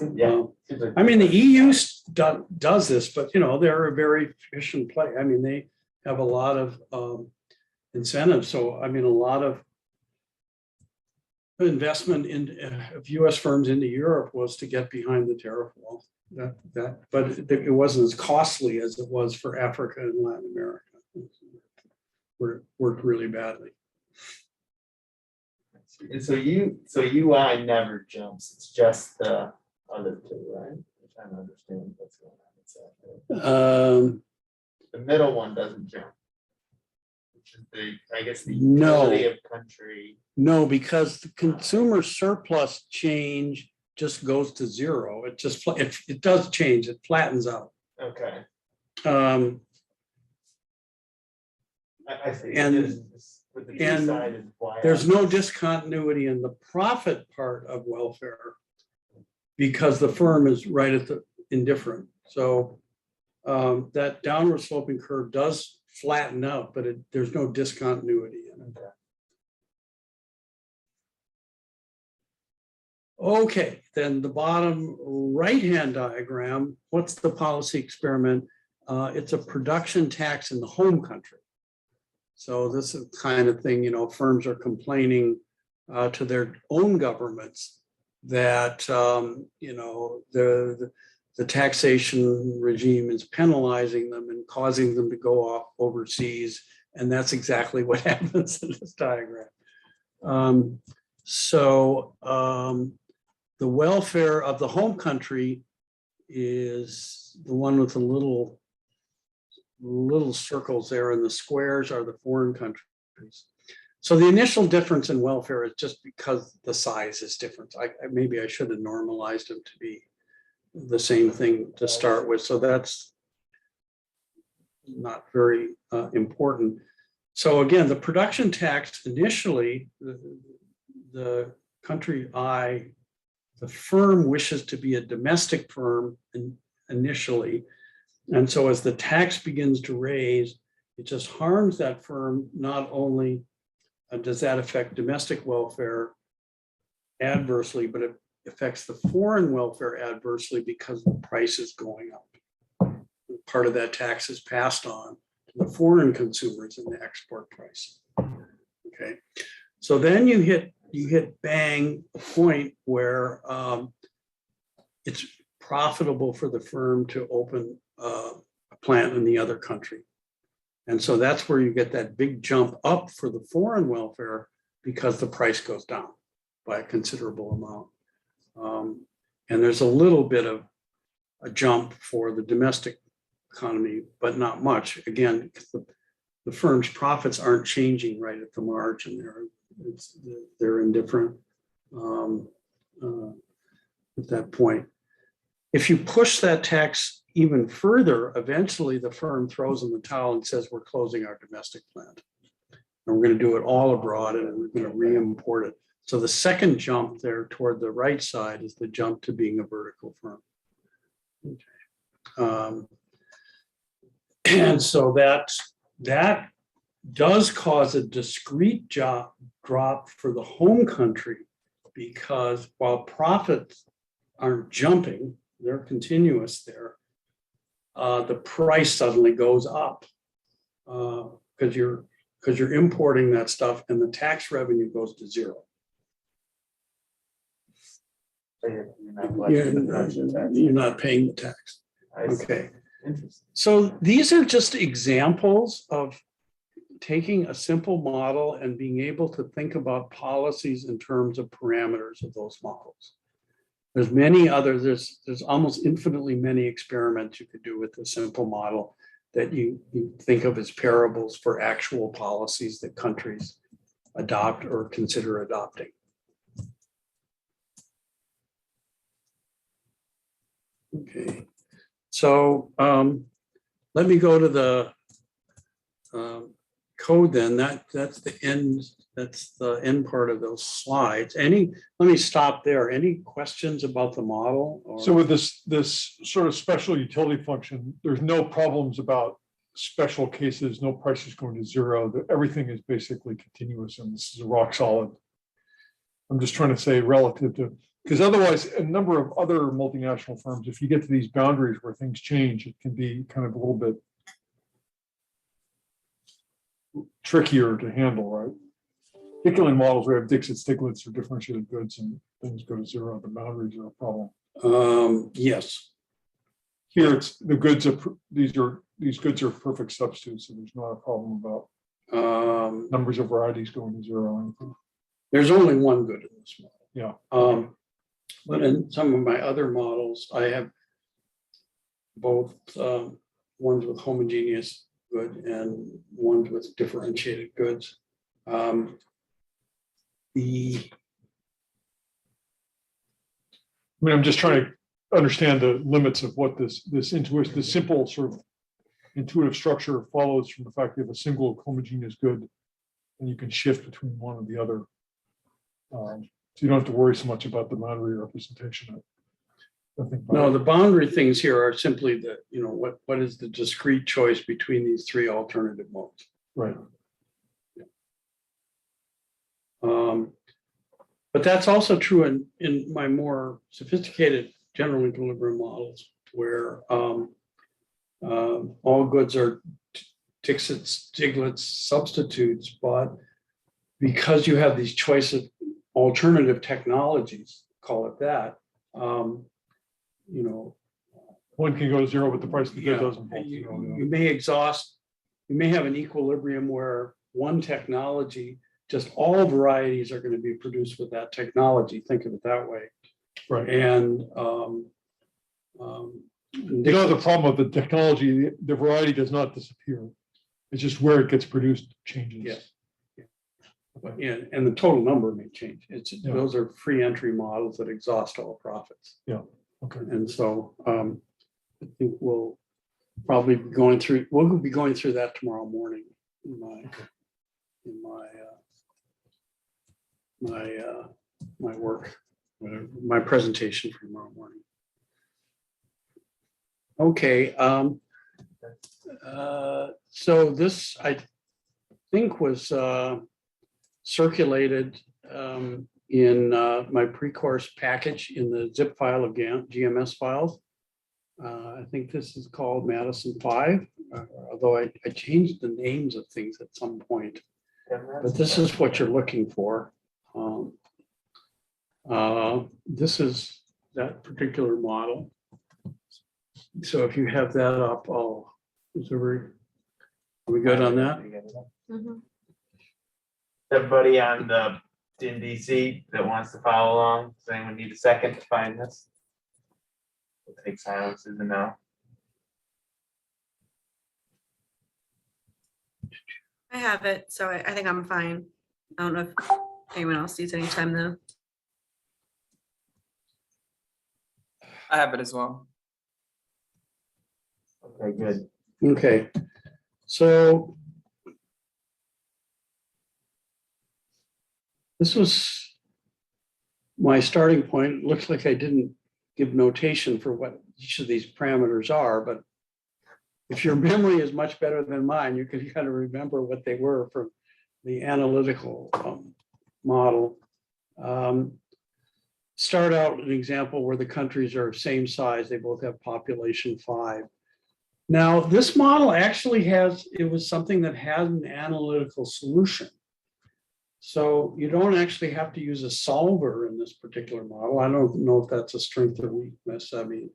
A: I mean, the EU does this, but they're a very efficient play. I mean, they have a lot of incentives. So I mean, a lot of investment of U.S. firms into Europe was to get behind the tariff wall. But it wasn't as costly as it was for Africa and Latin America. It worked really badly.
B: And so UI never jumps. It's just the other two, right? I'm trying to understand what's going on exactly. The middle one doesn't jump, which is I guess the utility of country.
A: No, because the consumer surplus change just goes to zero. It just it does change. It flattens out.
B: Okay. I see.
A: And there's no discontinuity in the profit part of welfare because the firm is right at the indifferent. So that downward sloping curve does flatten out, but there's no discontinuity in it. Okay, then the bottom right-hand diagram, what's the policy experiment? It's a production tax in the home country. So this is the kind of thing, firms are complaining to their own governments that, the the taxation regime is penalizing them and causing them to go off overseas. And that's exactly what happens in this diagram. The welfare of the home country is the one with the little circles there, and the squares are the foreign countries. So the initial difference in welfare is just because the size is different. Maybe I should have normalized them to be the same thing to start with. So that's not very important. So again, the production tax initially, the country I, the firm wishes to be a domestic firm initially. And so as the tax begins to raise, it just harms that firm. Not only does that affect domestic welfare adversely, but it affects the foreign welfare adversely because the price is going up. Part of that tax is passed on to the foreign consumers in the export price. Okay, so then you hit bang a point where it's profitable for the firm to open a plant in the other country. And so that's where you get that big jump up for the foreign welfare because the price goes down by a considerable amount. And there's a little bit of a jump for the domestic economy, but not much. Again, the firm's profits aren't changing right at the margin. They're indifferent at that point. If you push that tax even further, eventually the firm throws in the towel and says, we're closing our domestic plant. And we're going to do it all abroad and we're going to re-import it. So the second jump there toward the right side is the jump to being a vertical firm. Okay. And so that does cause a discrete drop for the home country, because while profits aren't jumping, they're continuous there, the price suddenly goes up because you're importing that stuff and the tax revenue goes to zero.
B: So you're not paying the tax.
A: You're not paying the tax. Okay.
B: Interesting.
A: So these are just examples of taking a simple model and being able to think about policies in terms of parameters of those models. There's many others, there's almost infinitely many experiments you could do with a simple model that you think of as parables for actual policies that countries adopt or consider adopting. Okay, so let me go to the code then. That's the end. That's the end part of those slides. Let me stop there. Any questions about the model?
C: So with this sort of special utility function, there's no problems about special cases, no prices going to zero. Everything is basically continuous, and this is rock solid. I'm just trying to say relative to, because otherwise a number of other multinational firms, if you get to these boundaries where things change, it can be kind of a little bit trickier to handle, right? Particularly in models where we have Dixit-Stiglitz or differentiated goods and things go to zero, the boundaries are a problem.
A: Yes.
C: Here it's the goods are these goods are perfect substitutes, so there's not a problem about numbers of varieties going to zero or anything.
A: There's only one good in this model.
C: Yeah.
A: But in some of my other models, I have both ones with homogeneous good and ones with differentiated goods.
C: I'm just trying to understand the limits of what this simple sort of intuitive structure follows from the fact that you have a single homogeneous good and you can shift between one and the other. So you don't have to worry so much about the boundary representation.
A: No, the boundary things here are simply the, what is the discrete choice between these three alternative modes.
C: Right.
A: But that's also true in my more sophisticated general equilibrium models, where all goods are Dixit-Stiglitz substitutes, but because you have these choice of alternative technologies, call it that,
C: One can go to zero, but the price of the
A: Yeah,
C: bid doesn't. go to
A: you,
C: zero,
A: you may exhaust, you may have an equilibrium where one technology, just all varieties are going to be produced with that technology. Think of it that way.
C: Right.
A: And
C: You know, the problem with the technology, the variety does not disappear. It's just where it gets produced changes.
A: Yes. And the total number may change. It's,
C: Yeah.
A: those are free entry models that exhaust all profits.
C: Okay.
A: And so I think we'll probably be going through, we'll be going through that tomorrow morning in my work, my presentation for tomorrow morning. Okay. So this, I think, was circulated in my pre-course package in the zip file of GMS files. I think this is called Madison 5, although I changed the names of things at some point. But this is what you're looking for. This is that particular model. So if you have that up, are we good on that?
D: Mhm.
B: Everybody on the in DC that wants to follow along, does anyone need a second to find this? We'll take silence as a no.
D: I have it, so I think I'm fine. I don't know if anyone else needs any time though.
E: I have it as well.
B: Okay, good.
A: Okay, so this was my starting point. It looks like I didn't give notation for what each of these parameters are, but if your memory is much better than mine, you can kind of remember what they were from the analytical model. Start out an example where the countries are same size, they both have population 5. Now, this model actually it was something that had an analytical solution. So you don't actually have to use a solver in this particular model. I don't know if that's a strength or weakness. I mean,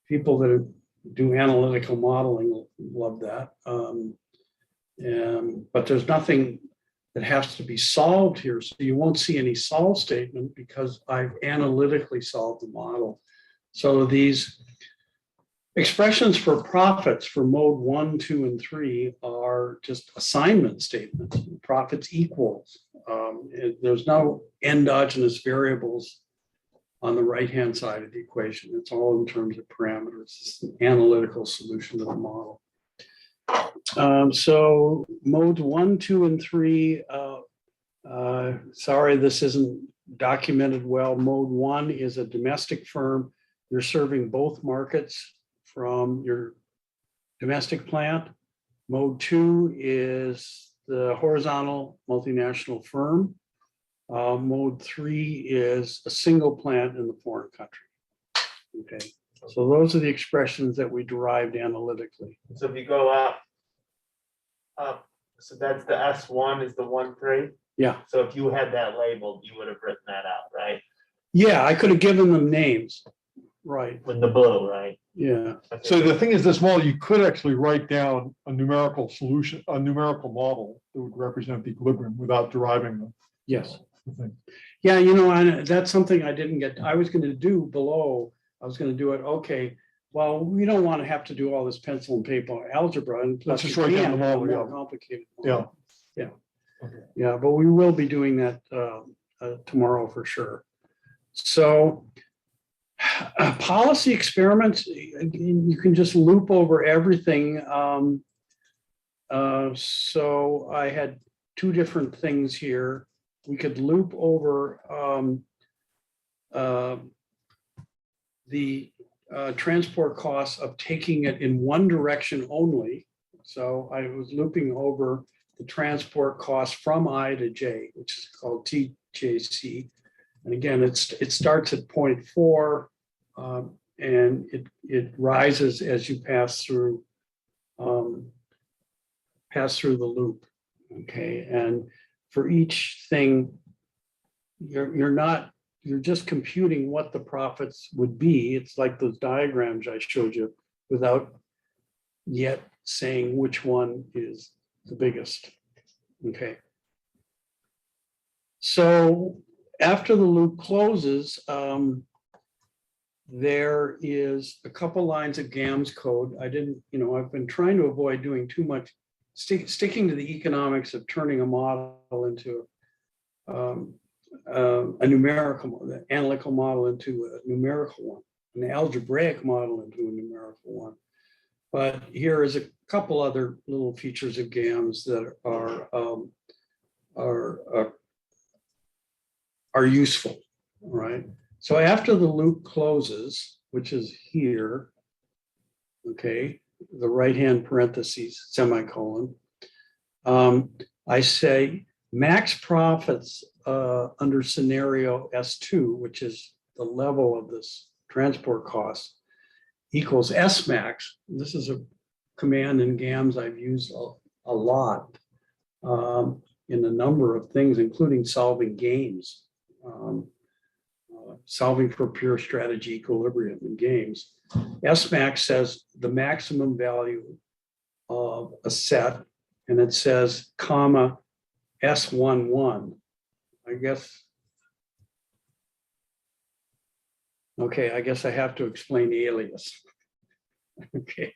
A: people that do analytical modeling love that. But there's nothing that has to be solved here. So you won't see any solve statement because I've analytically solved the model. So these expressions for profits for mode 1, 2, and 3 are just assignment statements. Profits equals. There's no endogenous variables on the right-hand side of the equation. It's all in terms of parameters. It's an analytical solution to the model. So modes 1, 2, and 3, sorry, this isn't documented well. Mode 1 is a domestic firm. You're serving both markets from your domestic plant. Mode 2 is the horizontal multinational firm. Mode 3 is a single plant in the foreign country. Okay, so those are the expressions that we derived analytically.
B: So if you go up, so that's the S1 is the 1, 3.
A: Yeah,
B: So if you had that labeled, you would have written that out, right?
A: yeah, I could have given them names. Right,
B: With the blue, right?
A: yeah,
C: So the thing is, this model, you could actually write down a numerical solution, a numerical model that would represent the equilibrium without deriving
A: yes.
C: the thing.
A: Yeah, you know, and that's something I didn't get. I was going to do below. I was going to do it. Okay, well, we don't want to have to do all this pencil and paper algebra, and plus
C: just
A: you
C: write down
A: can
C: the
A: have a
C: model,
A: more
C: yeah.
A: complicated.
C: Yeah.
A: model. Yeah,
C: Okay.
A: yeah, but we will be doing that tomorrow for sure. So, policy experiments, you can just loop over everything. So I had 2 different things here. We could loop over the transport costs of taking it in one direction only. So I was looping over the transport cost from I to J, which is called TJC. And again, it starts at 0.4 and it rises as you pass through the loop. Okay, and for each thing, you're not you're just computing what the profits would be. It's like those diagrams I showed you without yet saying which one is the biggest. Okay. So after the loop closes, there is a couple lines of GAMS code. I didn't, I've been trying to avoid doing too much, sticking to the economics of turning a model into a numerical, the analytical model into a numerical one, an algebraic model into a numerical one. But here is a couple other little features of GAMS that are useful, right? So after the loop closes, which is here, okay, the right-hand parentheses, semicolon, I say max profits under scenario S2, which is the level of this transport cost, equals S max. This is a command in GAMS I've used a lot in a number of things, including solving games, solving for pure strategy equilibrium in games. S max says the maximum value of a set, and it says comma S11. I guess. Okay, I guess I have to explain alias. Okay.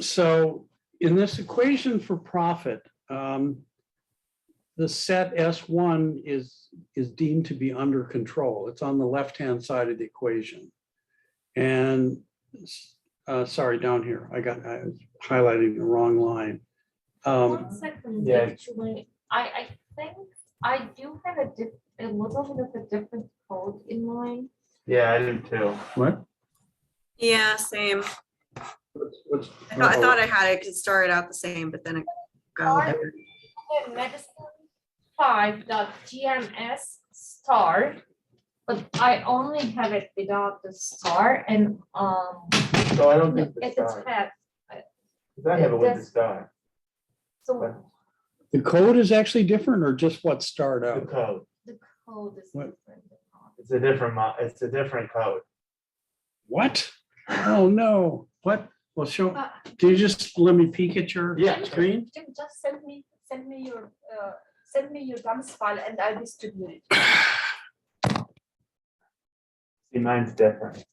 A: So in this equation for profit, the set S1 is deemed to be under control. It's on the left-hand side of the equation. And sorry, down here, I was highlighting the wrong line.
F: 1 second,
B: yeah.
F: actually, I think I do have a little bit of a different code in mind.
B: Yeah, I do too.
A: What?
D: Yeah, same.
A: What's
D: I thought I had it because it started out the same, but then it got.
F: The medicine 5.gms star, but I only have it without the star, and
B: So I don't think the
F: it's
B: star.
F: had.
B: Because I have it with the star.
F: So
A: the code is actually different, or just what started
B: The
A: out?
B: code.
F: the code is
A: What?
F: different.
B: It's a different it's a different code.
A: What? Oh, no. What? Well, show,
F: Uh,
A: can you just let me peek at your
B: Yeah.
A: screen?
F: Jim, just send me your GAMS file and I'll distribute it.
B: See, mine's different.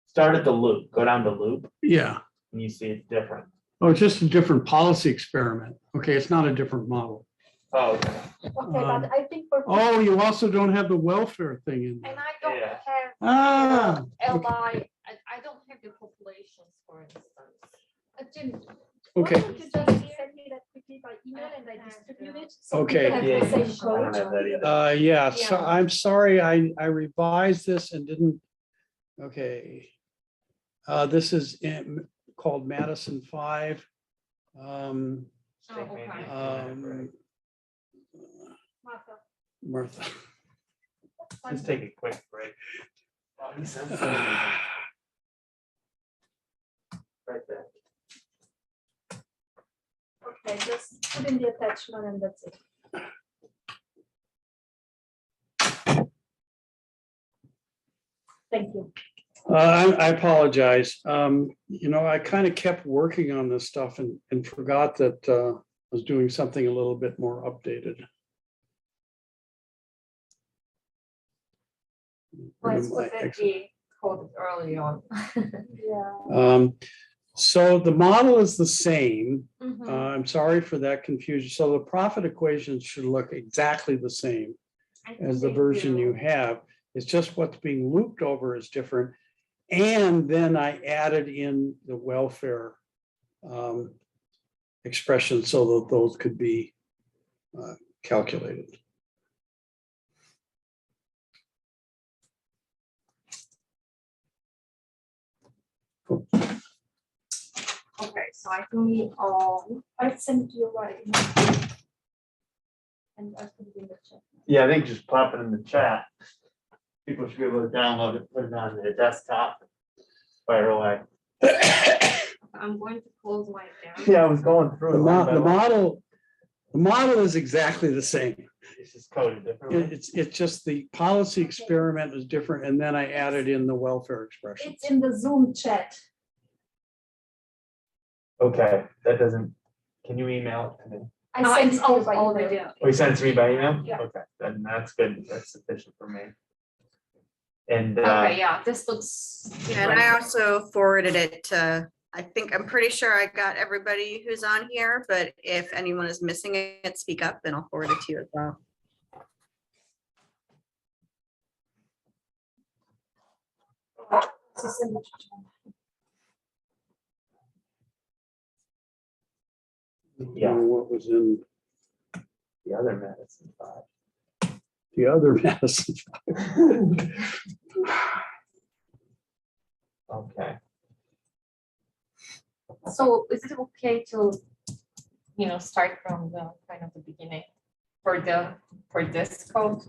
B: Start at the loop, go down the loop,
A: Yeah.
B: and you see it's different.
A: Oh, it's just a different policy experiment. Okay, it's not a different model.
B: Oh, okay.
F: Okay, but I think for.
A: Oh, you also don't have the welfare thing in there.
F: And I don't
B: Yeah.
F: have.
A: Ah,
F: LI, I don't have the populations, for instance. Jim, why
A: okay.
F: don't you just send me that quickly by email and I distribute it? So we
A: Okay.
F: can have
B: Yeah,
F: the same
B: I don't
F: code.
B: have that either.
A: Yeah, so
F: Yeah.
A: I'm sorry, I revised this and didn't, okay. This is called Madison 5.
F: Oh, okay. Martha,
A: Martha.
B: Let's take a quick break. Oh, he sent something right there.
F: Okay, just put in the attachment and that's it. Thank you.
A: I apologize. I kind of kept working on this stuff and forgot that I was doing something a little bit more updated.
F: That's what we coded early on. Yeah.
A: So the model is the same.
F: Mhm.
A: I'm sorry for that confusion. So the profit equations should look exactly the same
F: I think
A: as the
F: they
A: version you
F: will.
A: have. It's just what's being looped over is different. And then I added in the welfare expression so that those could be calculated. Cool.
F: Okay, so I can read all, I sent you right. And I put it in the chat.
B: Yeah, I think just pop it in the chat. People should be able to download it, put it on their desktop. Fire away.
F: I'm going to close my account.
B: Yeah, I was going through.
A: The
B: it line by line.
A: model is exactly the same.
B: It's just coded differently.
A: It's just the policy experiment is different, and then I added in the welfare expression.
G: It's in the Zoom chat.
B: Okay, that doesn't, can you email it to me?
G: I sent it to you by
F: already.
G: email.
B: Oh, you sent it to me by email?
G: Yeah.
B: Okay, then that's good. That's sufficient for me. And,
F: Okay, yeah, this looks.
D: Yeah, and I also forwarded it to, I'm pretty sure I got everybody who's on here, but if anyone is missing it, speak up and I'll forward it to you as well.
G: So send it to
B: Yeah.
A: What was in
B: the other medicine five.
A: the other medicine.
B: Okay,
F: So is it okay to, start from the kind of the beginning for this code?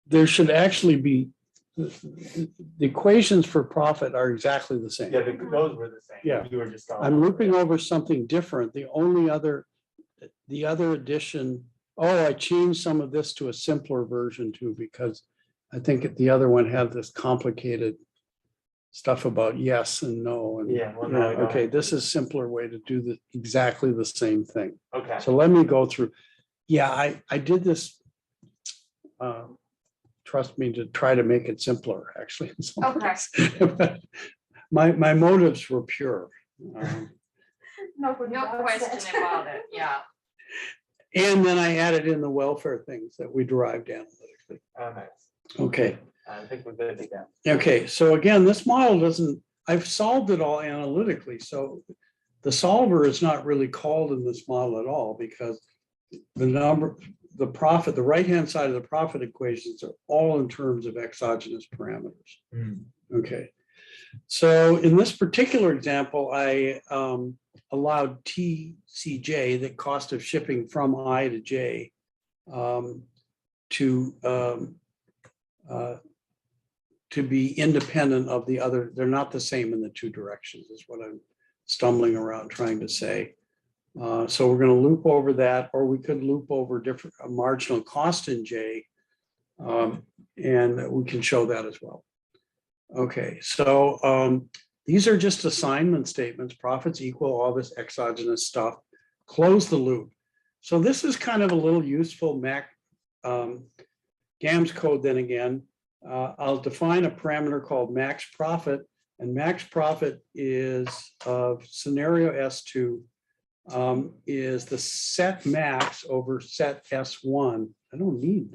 A: There should actually be, the equations for profit are exactly the same.
B: yeah, those were the same.
A: Yeah.
B: You were just. going
A: I'm
B: over
A: looping
B: it.
A: over something different. The other addition, I changed some of this to a simpler version too, because I think the other one had this complicated stuff about yes and no. And
B: Yeah, well, now we don't.
A: okay, this is simpler way to do exactly the same thing.
B: Okay,
A: So let me go through. Yeah, I did this. Trust me, to try to make it simpler, actually. in some
F: Okay.
A: ways. But my motives were pure.
G: Nobody
F: No
G: does
F: question
G: that.
F: about it, yeah.
A: And then I added in the welfare things that we derived analytically.
B: oh, nice.
A: Okay,
B: I think we're good to go.
A: okay. So again, this model doesn't, I've solved it all analytically. So the solver is not really called in this model at all because the profit, the right-hand side of the profit equations are all in terms of exogenous parameters.
B: Hmm.
A: Okay. So in this particular example, I allowed TCJ, the cost of shipping from I to J, to be independent of the other. They're not the same in the two directions, is what I'm stumbling around trying to say. So we're going to loop over that, or we could loop over a marginal cost in J, and we can show that as well. Okay, so these are just assignment statements. Profits equal all this exogenous stuff. Close the loop. So this is kind of a little useful GAMS code then again. I'll define a parameter called max profit, and max profit is of scenario S2 is the set max over set S1. I don't need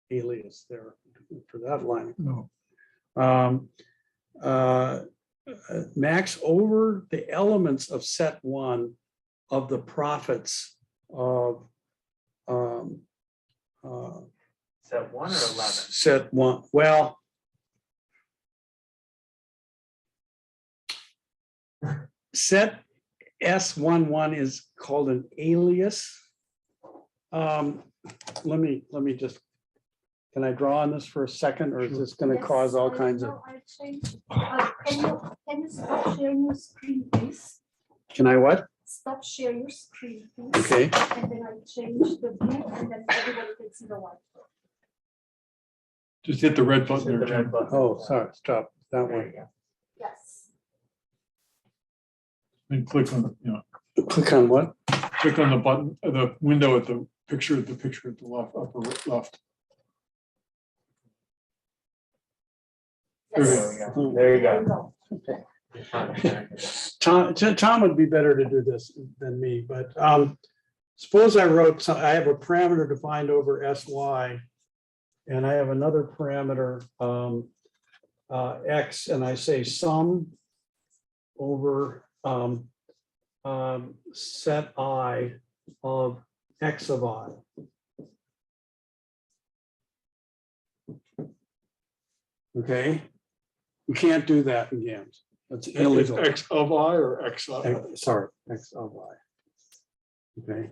A: alias there for that line.
C: No,
A: Max over the elements of set 1 of the profits of
B: Set 1 or 11?
A: set 1. Well, set S11 is called an alias. Let me just, can I draw on this for a second, or is this going to
G: Yes,
A: cause all
G: I
A: kinds of,
G: know, I changed. Can you stop sharing your screen, please?
A: can I what?
G: Stop sharing your screen, please.
A: Okay,
G: And then I change the view and then everybody can see the white.
C: just hit the red
B: Just
C: button
B: hit
C: there,
B: the red
C: Jim.
B: button.
A: oh, sorry, stop that
B: There
A: one.
B: you go.
G: Yes.
C: And click on,
A: Click on what?
C: click on the button, the window at the picture at the left, upper left.
G: Yes.
B: There we go. There you
G: There
B: go.
G: go.
A: Tom would be better to do this than me, but suppose I I have a parameter defined over SY, and I have another parameter X, and I say sum over set I of X of I. Okay, you can't do that in GAMS. That's illegal.
C: X of I or X of?
A: Sorry, X of Y. Okay.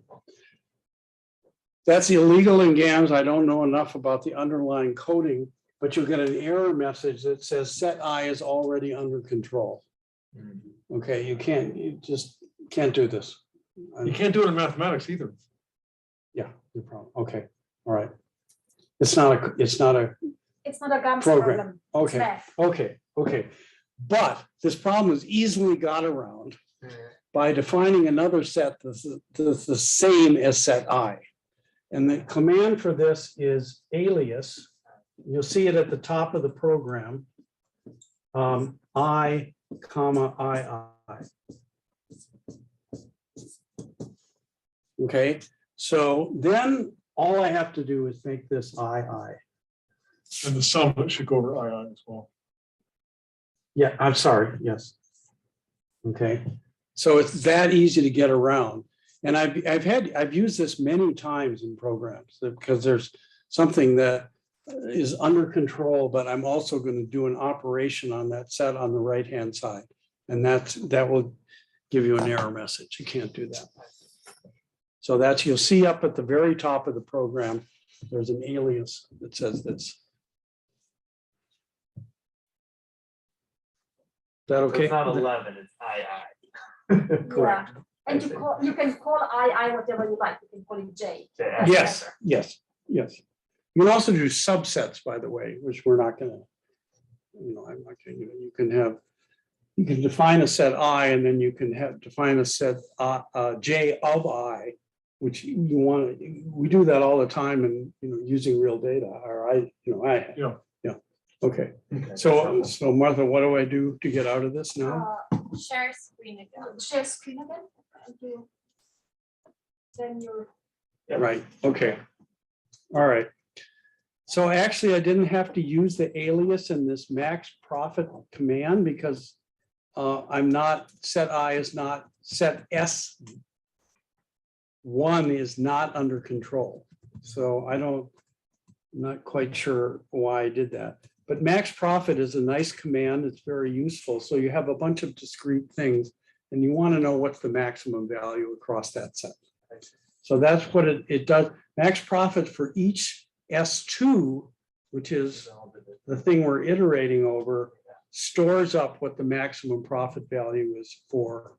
A: That's illegal in GAMS. I don't know enough about the underlying coding, but you'll get an error message that says set I is already under control.
B: Mhm.
A: Okay, you can't, you just Can't do this.
C: You can't do it in mathematics either.
A: Yeah, no problem. Okay, all right. It's not a,
G: It's not a GAMS
A: Program.
G: problem. It's
A: okay,
G: math.
A: okay. But this problem is easily got around by defining another set that's the same as set I. And the command for this is alias. You'll see it at the top of the program. I, comma, I. Okay, so then all I have to do is make this I.
C: And the sum should go over II as well.
A: Yeah, I'm sorry, yes. Okay, so it's that easy to get around. And I've used this many times in programs because there's something that is under control, but I'm also going to do an operation on that set on the right-hand side. And that will give you an error message. You can't do that. So that's, you'll see up at the very top of the program, there's an alias that says this. Is that okay?
B: It's not 11, it's II.
A: Correct.
G: And you can call I whatever you like. You can call it J.
B: Yeah.
A: Yes, yes, yes. You can also do subsets, by the way, which we're not gonna, I'm not gonna, you can define a set I, and then you can define a set J of I, which you want to, we do that all the time and, using real data, or yeah, okay. So Martha, what do I do to get out of this now?
F: Share screen again.
G: Share screen again. And then you're.
A: Right, okay. All right. So actually, I didn't have to use the alias in this max profit command because I'm not, set I is not, set S1 is not under control. So I'm not quite sure why I did that. But max profit is a nice command. It's very useful. So you have a bunch of discrete things and you want to know what's the maximum value across that set. So that's what it does. Max profit for each S2, which is the thing we're iterating over, stores up what the maximum profit value is for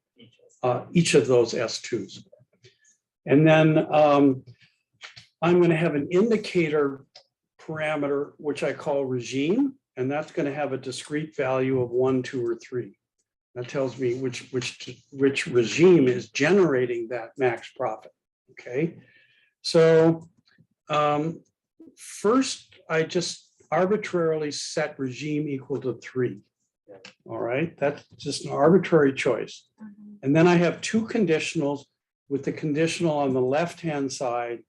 A: each of those S2s. And then I'm going to have an indicator parameter, which I call regime, and that's going to have a discrete value of 1, 2, or 3. That tells me which regime is generating that max profit. Okay, so first I just arbitrarily set regime equal to 3. All right, that's just an arbitrary choice. And then I have two conditionals with the conditional on the left-hand side,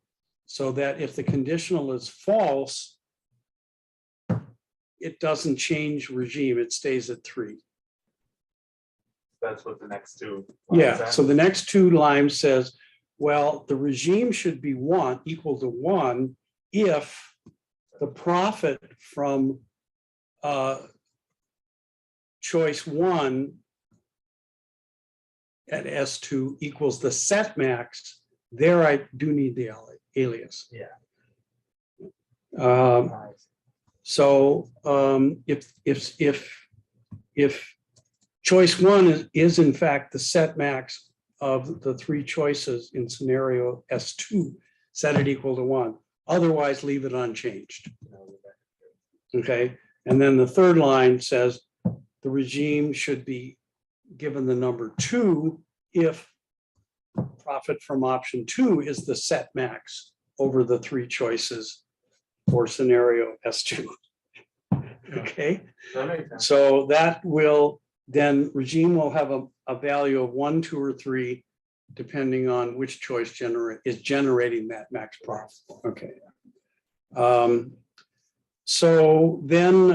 A: so that if the conditional is false, it doesn't change regime, it stays at 3.
B: That's what the next two.
A: Yeah, so the next two lines says, well, the regime should be equal to 1 if the profit from choice 1 at S2 equals the set max. There I do need the alias.
B: Yeah.
A: So if choice 1 is in fact the set max of the 3 choices in scenario S2, set it equal to 1. Otherwise, leave it unchanged. Okay, and then the third line says the regime should be given the number 2 if profit from option 2 is the set max over the 3 choices for scenario S2. Okay,
B: That makes sense.
A: so that will then regime will have a value of 1, 2, or 3, depending on which choice is generating that max profit. Okay. So then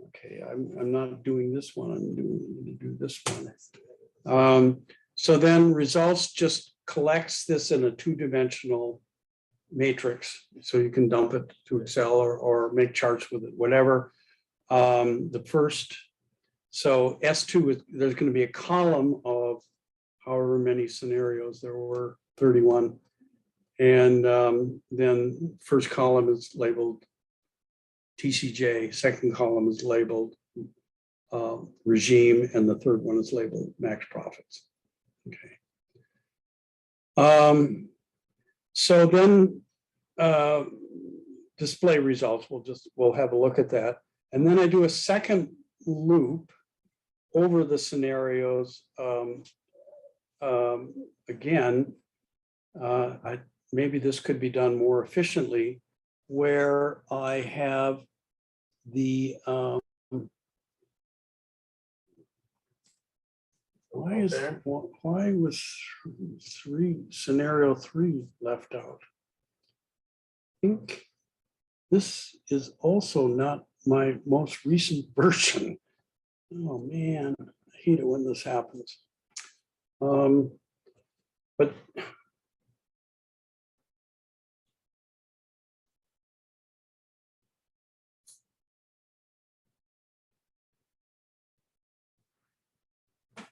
A: okay, I'm not doing this one. I'm going to do this one. So then results just collects this in a 2-dimensional matrix, so you can dump it to Excel or make charts with it, whatever. The first, so S2 is, there's going to be a column of however many scenarios there were, 31, and then first column is labeled TCJ, second column is labeled regime, and the third one is labeled max profits. Okay. So then display results, we'll have a look at that. And then I do a second loop over the scenarios. Again, maybe this could be done more efficiently, where I have the why was scenario 3 left out? I think this is also not my most recent version. Oh man, I hate it when this happens. But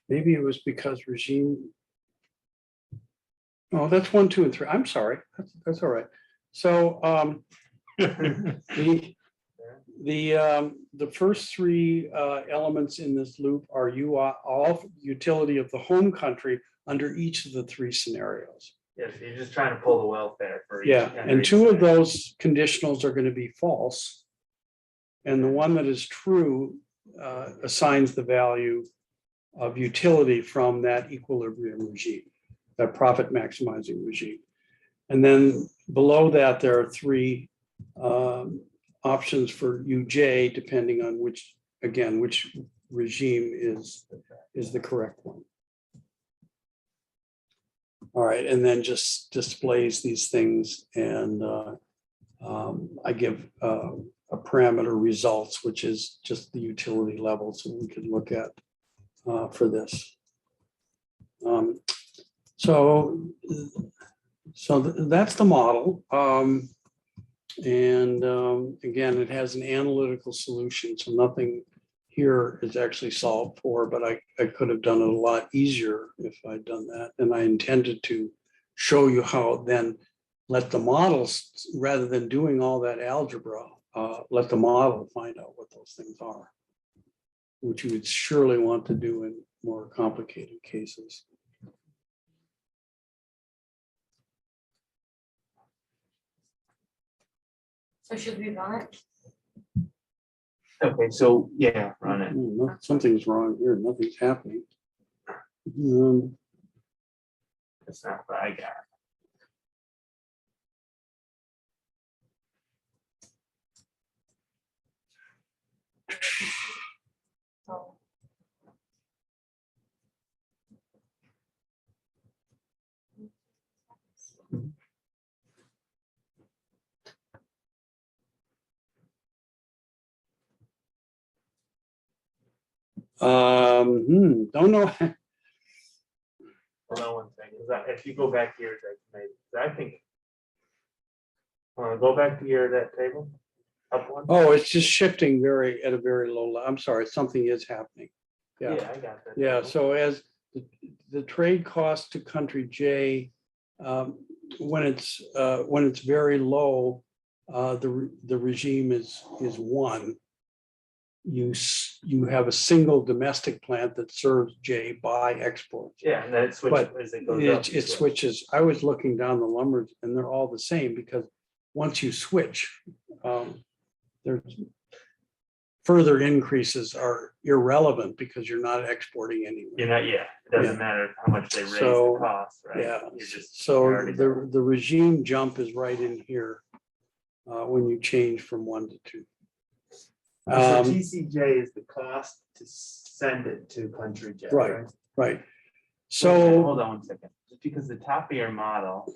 A: maybe it was because regime. Oh, that's 1, 2, and 3. I'm sorry. That's all right. So the first 3 elements in this loop are all utility of the home country under each of the 3 scenarios.
B: Yes, you're just trying to pull the welfare for each.
A: Yeah,
B: country.
A: and 2 of those conditionals are going to be false. And the one that is true assigns the value of utility from that equilibrium regime, that profit maximizing regime. And then below that, there are 3 options for UJ, depending on which regime is the correct one. All right, and then just displays these things, and I give a parameter results, which is just the utility level, so we could look at for this. So that's the model. And again, it has an analytical solution, so nothing here is actually solved for, but I could have done it a lot easier if I'd done that. And I intended to show you how then let the models, rather than doing all that algebra, let the model find out what those things are, which you would surely want to do in more complicated cases.
F: So should we run it?
B: Okay, so yeah, run it.
A: Something's wrong here. Nothing's happening.
B: That's not what I got.
F: So
A: Don't know.
B: Hold on one second, because if you go back here, I think. Go back to that table, up one.
A: Oh, it's just shifting at a very low level. I'm sorry, something is happening.
B: Yeah, I got that.
A: Yeah,
B: table.
A: so as the trade cost to country J, when it's very low, the regime is 1. You have a single domestic plant that serves J by exports.
B: Yeah, and then it switches
A: But
B: as it goes up.
A: it switches. I was looking down the lumbers and they're all the same, because once you switch, there's further increases are irrelevant because you're not exporting anywhere.
B: You're not, yeah, it doesn't
A: Yeah.
B: matter how much they raise
A: So,
B: the cost, right?
A: Yeah,
B: You're just-
A: so
B: you're already there.
A: the regime jump is right in here when you change from 1 to 2.
B: So TCJ is the cost to send it to country J,
A: Right.
B: right?
A: Right.
B: So
A: So,
B: hold on one second, just because the top of your model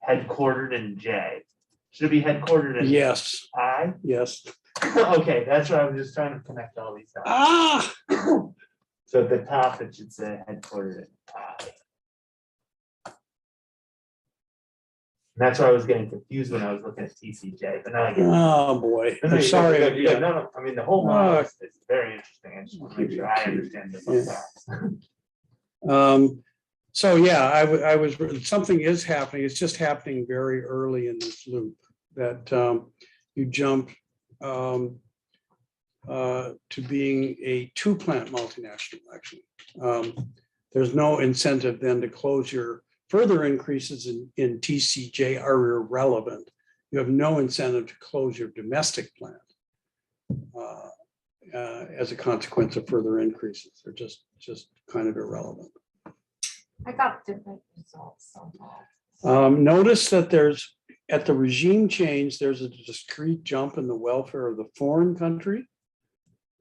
B: headquartered in J, should it be headquartered in
A: yes,
B: I?
A: yes.
B: Okay, that's what I was just trying to connect all these dots.
A: Ah,
B: So at the top, it should say headquartered in I. And that's why I was getting confused when I was looking at TCJ, but now I get it.
A: oh, boy.
B: No, no,
A: I'm
B: you're
A: sorry.
B: good, you're good. No, no, I mean, the whole model
A: Uh,
B: is very interesting. I just want to make sure I understand this.
A: So yeah, I was, something is happening. It's just happening very early in this loop that you jump to being a 2-plant multinational, actually. There's no incentive then to close your further increases in TCJ are irrelevant. You have no incentive to close your domestic plant as a consequence of further increases. They're just kind of irrelevant.
F: I got different results somehow.
A: Notice that there's, at the regime change, there's a discrete jump in the welfare of the foreign country.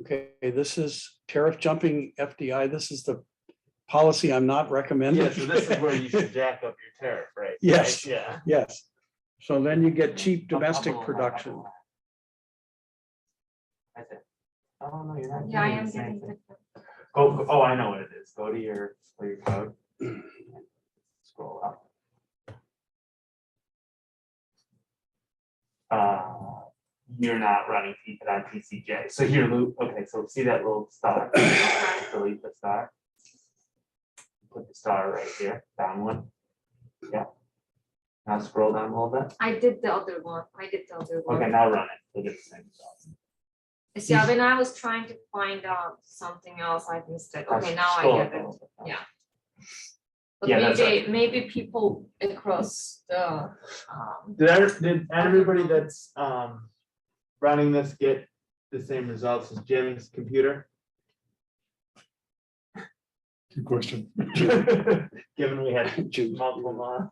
A: Okay, this is tariff jumping FDI. This is the policy I'm not recommending.
B: Yeah, so this is where you should jack up your tariff, right?
A: Yes.
B: Right, yeah.
A: Yes. So then you get cheap domestic
B: Up a little,
A: production.
B: up a little. That's it. Oh, no, you're not.
F: Yeah, I
B: doing
F: am
B: the same
F: getting
B: thing.
F: different.
B: Oh, I know what it is. Go to your code. Scroll up. You're not running on TCJ. So here, Lou, okay, so see that little star? Delete the star. Put the star right here, down one. Yeah. Now scroll down a little bit.
F: I did the other one.
B: Okay, now run it. Look at the same results.
F: See, when I was trying to find out something else, I missed it. Okay, now I
B: Scroll
F: get
B: up a
F: it.
B: little bit.
F: Yeah. But
B: Yeah, that's
F: maybe people across the,
B: Did everybody that's running this get the same results as Jim's computer?
C: Good question.
B: Given we had multiple models.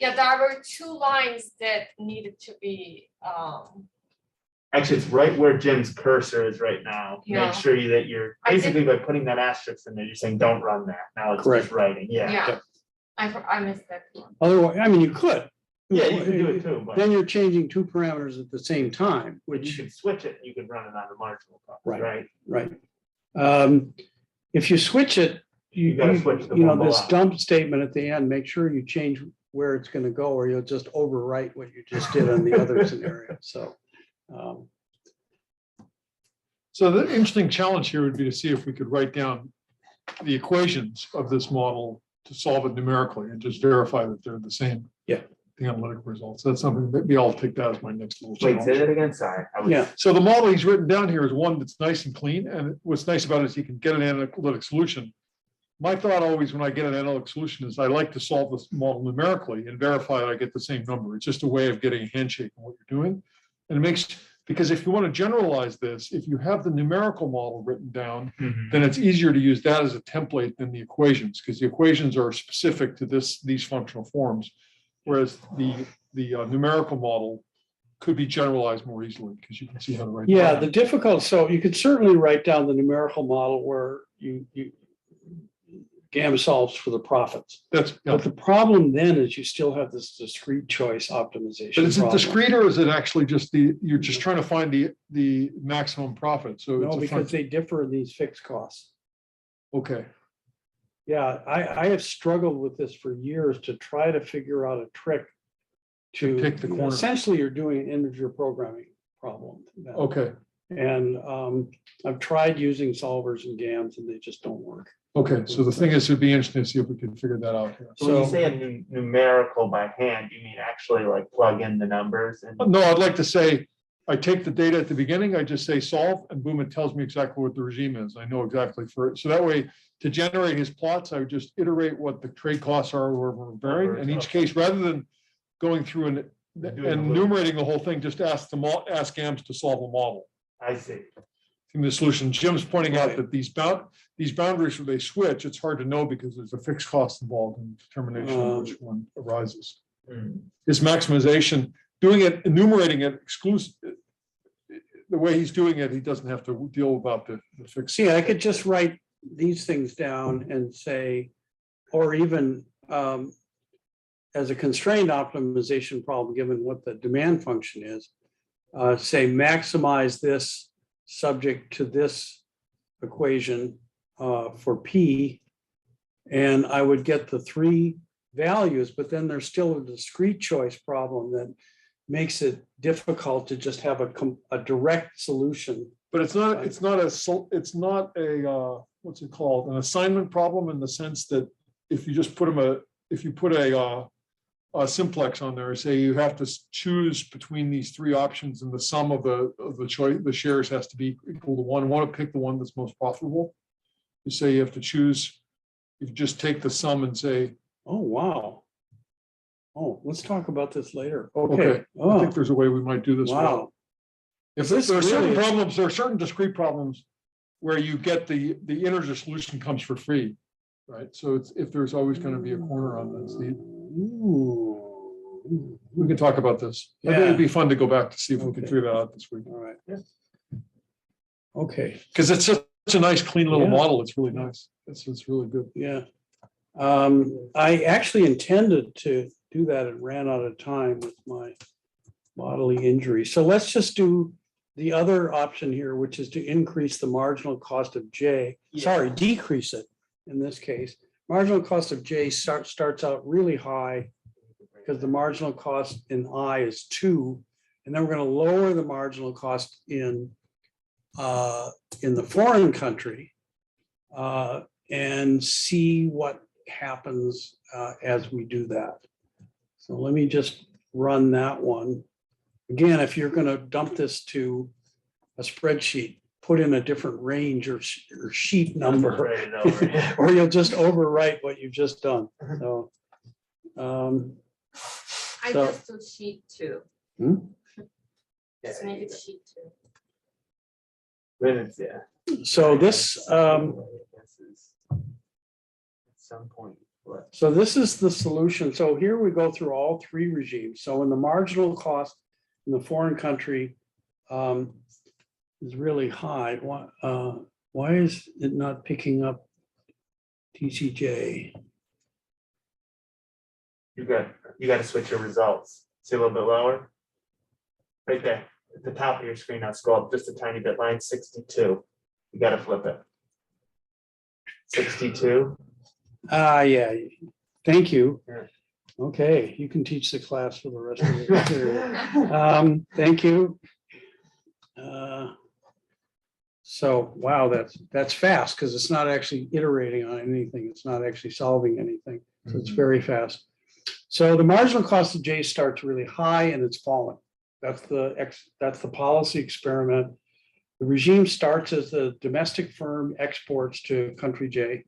F: yeah, there were 2 lines that needed to be,
B: Actually, it's right where Jim's cursor is right now.
F: Yeah.
B: Make sure that you're,
F: I did-
B: basically by putting that asterisk in there, you're saying, don't run that. Now it's
A: Correct.
B: just writing, yeah.
F: yeah. I missed that one.
A: Otherwise, I mean, you could.
B: Yeah, you can do it too, but
A: Then you're changing 2 parameters at the same time,
B: you
A: which,
B: could switch it, you could run it on the marginal cost,
A: Right.
B: right?
A: right. If you switch it,
B: You gotta switch the
A: you know,
B: one
A: this
B: below.
A: dump statement at the end, make sure you change where it's going to go, or you'll just overwrite what you just did on the other scenario. So,
C: So the interesting challenge here would be to see if we could write down the equations of this model to solve it numerically and just verify that they're the same.
A: Yeah.
C: The analytic results. That's something that maybe I'll take that as my next little
B: Wait, say
C: challenge.
B: that again, sorry. I was-
A: yeah,
C: So the model he's written down here is one that's nice and clean, and what's nice about it is you can get an analytic solution. My thought always when I get an analytic solution is I like to solve this model numerically and verify that I get the same number. It's just a way of getting a handshake on what you're doing. And it makes, because if you want to generalize this, if you have the numerical model written down,
B: Mhm.
C: then it's easier to use that as a template than the equations, because the equations are specific to these functional forms. Whereas the numerical model could be generalized more easily because you can see how to write. it
A: yeah.
C: down.
A: The difficult, so you could certainly write down the numerical model where you GAMS solves for the profits.
C: That's, yeah.
A: But the problem then is you still have this discrete choice optimization.
C: But is it
A: problem.
C: discrete or is it actually just you're just trying to find the maximum profit? So
A: No,
C: it's a
A: because
C: function.
A: they differ in these fixed costs.
C: Okay,
A: Yeah, I have struggled with this for years to try to figure out a trick to
C: pick the corner.
A: essentially you're doing an integer programming problem.
C: okay,
A: And I've tried using solvers and GAMS and they just don't work.
C: okay. So the thing is, it'd be interesting to see if we can figure that out here.
B: So when you
A: So-
B: say a numerical by hand, you mean actually like plug in the numbers and?
C: No, I'd like to say, I take the data at the beginning, I just say solve, and boom, it tells me exactly what the regime is. I know exactly for it. So that way, to generate his plots, I would just iterate what the trade costs are wherever we're varying. In each case, rather than going through and enumerating the whole thing, just ask GAMS to solve a model.
B: I see.
C: In the solution, Jim's pointing out
A: Right.
C: that these boundaries, when they switch, it's hard to know because there's a fixed cost involved in determination of which one arises.
B: Hmm.
C: His maximization, doing it, enumerating it exclusive, the way he's doing it, he doesn't have to deal about the fixed.
A: See, I could just write these things down and say, or even as a constrained optimization problem, given what the demand function is, say maximize this subject to this equation for P. And I would get the 3 values, but then there's still a discrete choice problem that makes it difficult to just have a direct solution.
C: But it's not a, what's it called? An assignment problem in the sense that if you just put a simplex on there, say you have to choose between these three options and the sum of the choice, the shares has to be equal to one. Want to pick the one that's most profitable. You say you have to choose, you just take the sum and say,
A: Oh, wow. Oh, let's talk about this later.
C: okay,
A: Okay.
C: I
A: Oh,
C: think there's a way we might do this. well.
A: wow.
C: If
A: This
C: there are certain
A: really is-
C: problems, there are certain discrete problems where you get the integer solution comes for free, right? So it's, if there's always going to be a corner on this,
A: Ooh.
C: we can talk about this. I think
A: Yeah.
C: it'd be fun to go back to see if we can
A: Okay.
C: figure that out this week.
A: All right.
B: Yeah.
A: Okay,
C: Because it's such a nice, clean little
A: Yeah.
C: model. It's really nice. It's really good.
A: yeah. I actually intended to do that and ran out of time with my bodily injury. So let's just do the other option here, which is to increase the marginal cost of J. Sorry, decrease it in this case. Marginal cost of J starts out really high because the marginal cost in I is 2. And then we're going to lower the marginal cost in the foreign country and see what happens as we do that. So let me just run that one. Again, if you're going to dump this to a spreadsheet, put in a different range or sheet number,
B: Write it over, yeah.
A: or you'll just overwrite what you've just done. So,
F: I
A: So-
F: just do sheet 2.
A: Hmm?
F: Just make it sheet 2.
B: Then it's, yeah.
A: so this,
B: At some point, what?
A: So this is the solution. So here we go through all three regimes. So in the marginal cost in the foreign country is really high. Why is it not picking up TCJ?
B: You got to switch your results. See a little bit lower? Right there, at the top of your screen, now scroll up just a tiny bit, line 62. You got to flip it. 62.
A: Yeah, thank you.
B: Yeah.
A: Okay, you can teach the class for the rest of the period. Thank you. So, wow, that's fast because it's not actually iterating on anything. It's not actually solving anything. So it's very fast. So the marginal cost of J starts really high and it's falling. That's the policy experiment. The regime starts as the domestic firm exports to country J.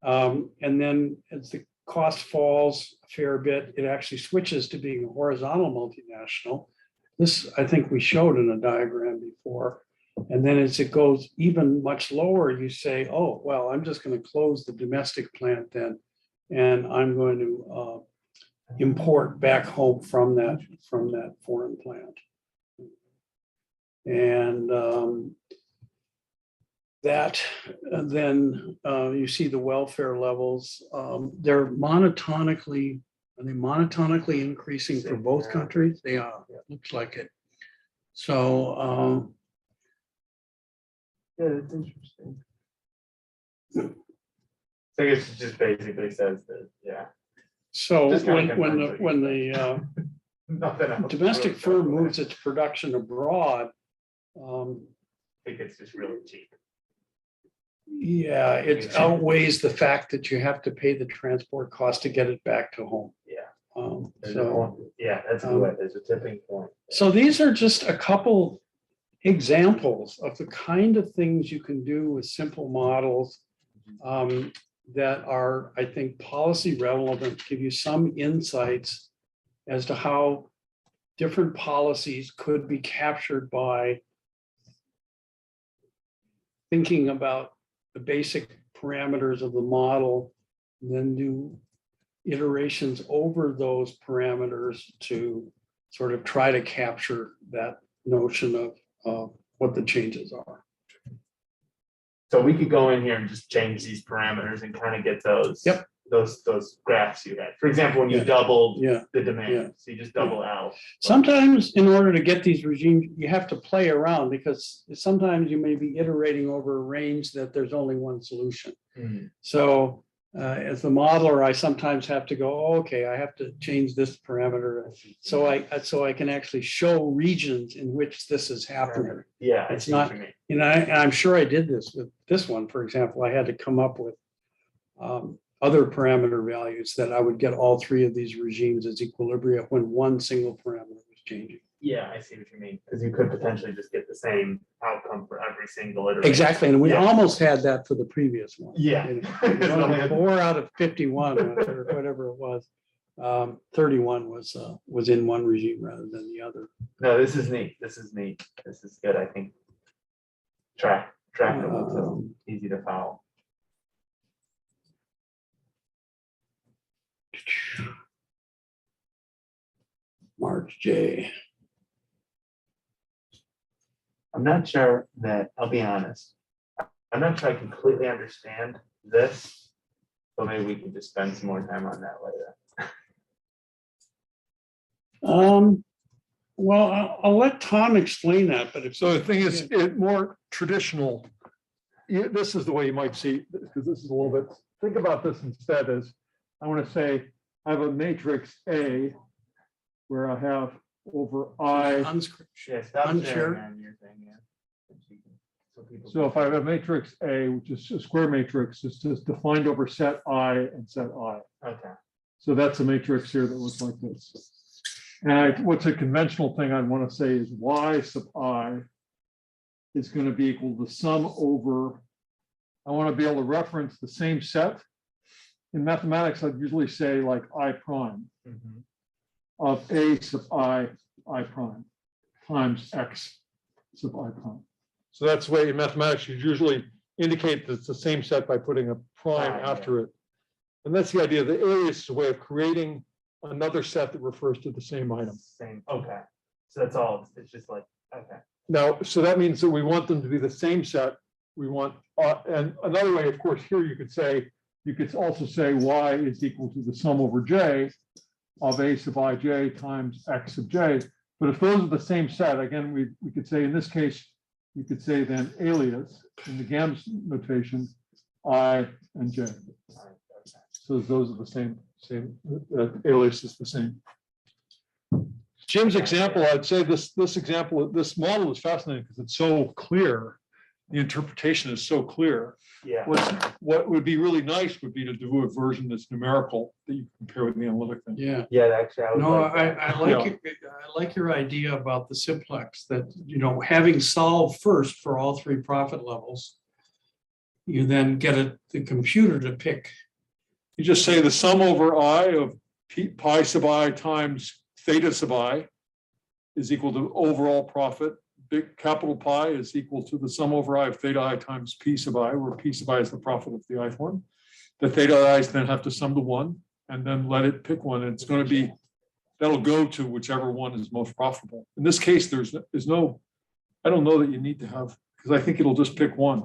A: And then as the cost falls a fair bit, it actually switches to being a horizontal multinational. This, I think we showed in a diagram before. And then as it goes even much lower, you say, oh, well, I'm just going to close the domestic plant then. And I'm going to import back home from that foreign plant. And that then you see the welfare levels. They're monotonically, are they monotonically increasing for both countries? They are, looks like it. So
B: Yeah, that's interesting. So I guess it just basically says that, yeah.
A: so
B: Just kinda
A: when the
B: Nothing else.
A: domestic firm moves its production abroad,
B: I think it's just really cheap.
A: yeah, it outweighs the fact that you have to pay the transport cost to get it back to home.
B: Yeah. There's a
A: So,
B: point. Yeah, that's a good way. There's a tipping point.
A: so these are just a couple examples of the kind of things you can do with simple models that are, I think, policy relevant, give you some insights as to how different policies could be captured by thinking about the basic parameters of the model, and then do iterations over those parameters to sort of try to capture that notion of what the changes are.
B: So we could go in here and just change these parameters and kind of get those.
A: Yep.
B: Those graphs you had. For example, when you
A: Yeah.
B: doubled
A: Yeah.
B: the
A: Yeah.
B: demand, so you just double out.
A: Sometimes in order to get these regimes, you have to play around because sometimes you may be iterating over a range that there's only one solution.
B: Mhm.
A: So as the modeler, I sometimes have to go, oh, okay, I have to change this parameter. So I can actually show regions in which this is happening.
B: Yeah,
A: It's
B: it's not.
A: not- And I'm sure I did this with this one, for example. I had to come up with other parameter values, that I would get all three of these regimes as equilibria when one single parameter was changing.
B: Yeah, I see what you mean, because you could potentially just get the same outcome for every single iteration.
A: Exactly, and we
B: Yeah.
A: almost had that for the previous one.
B: Yeah.
A: You know, it was only 4 out of 51 or whatever it was. 31 was in one regime rather than the other.
B: No, this is neat. This is neat. This is good, I think. Trackable too, easy to follow.
A: March J.
B: I'm not sure that, I'll be honest. I'm not sure I completely understand this, but maybe we can just spend some more time on that later.
A: Well, I'll let Tom explain that, but if
C: So the thing is, it more traditional. This is the way you might see, because this is a little bit, think about this instead as, I want to say, I have a matrix A where I have over I.
B: Yeah, stop
A: Unsure.
B: sharing on your thing, yeah. people
C: So if I have a matrix A, which is a square matrix, it's just defined over set I and set I.
B: Okay,
C: So that's a matrix here that looks like this. And what's a conventional thing I want to say is Y sub I is going to be equal to the sum over, I want to be able to reference the same set. In mathematics, I'd usually say like I prime of A sub I prime times X sub I prime. So that's the way in mathematics, you usually indicate that it's the same set by putting a prime
B: Ah, yeah.
C: after it. And that's the idea. The alias is a way of creating another set that refers to the same item.
B: same, okay. So that's all, it's just like, okay.
C: Now, so that means that we want them to be the same set. We want, and another way, of course, here you could say, you could also say Y is equal to the sum over J of A sub ij times X sub J. But if those are the same set, again, we could say in this case, you could say then alias in the GAMS notation, I and J. So those are the same alias is the same. Jim's example, I'd say this example, this model is fascinating because it's so clear. The interpretation is so clear.
B: Yeah,
C: What would be really nice would be to do a version that's numerical that you compare with the analytic thing.
A: yeah.
B: yeah, actually, I would
A: No,
B: like
A: I
B: that.
A: like your idea about the simplex, that, you know, having solved first for all three profit levels, you then get the computer to pick.
C: You just say the sum over I of pi sub I times theta sub I is equal to overall profit. Big capital Pi is equal to the sum over I of theta I times P sub I, where P sub I is the profit of the ith one. The theta i's then have to sum to 1 and then let it pick one. And it's going to be, that'll go to whichever one is most profitable. In this case, there's no, I don't know that you need to have, because I think it'll just pick one,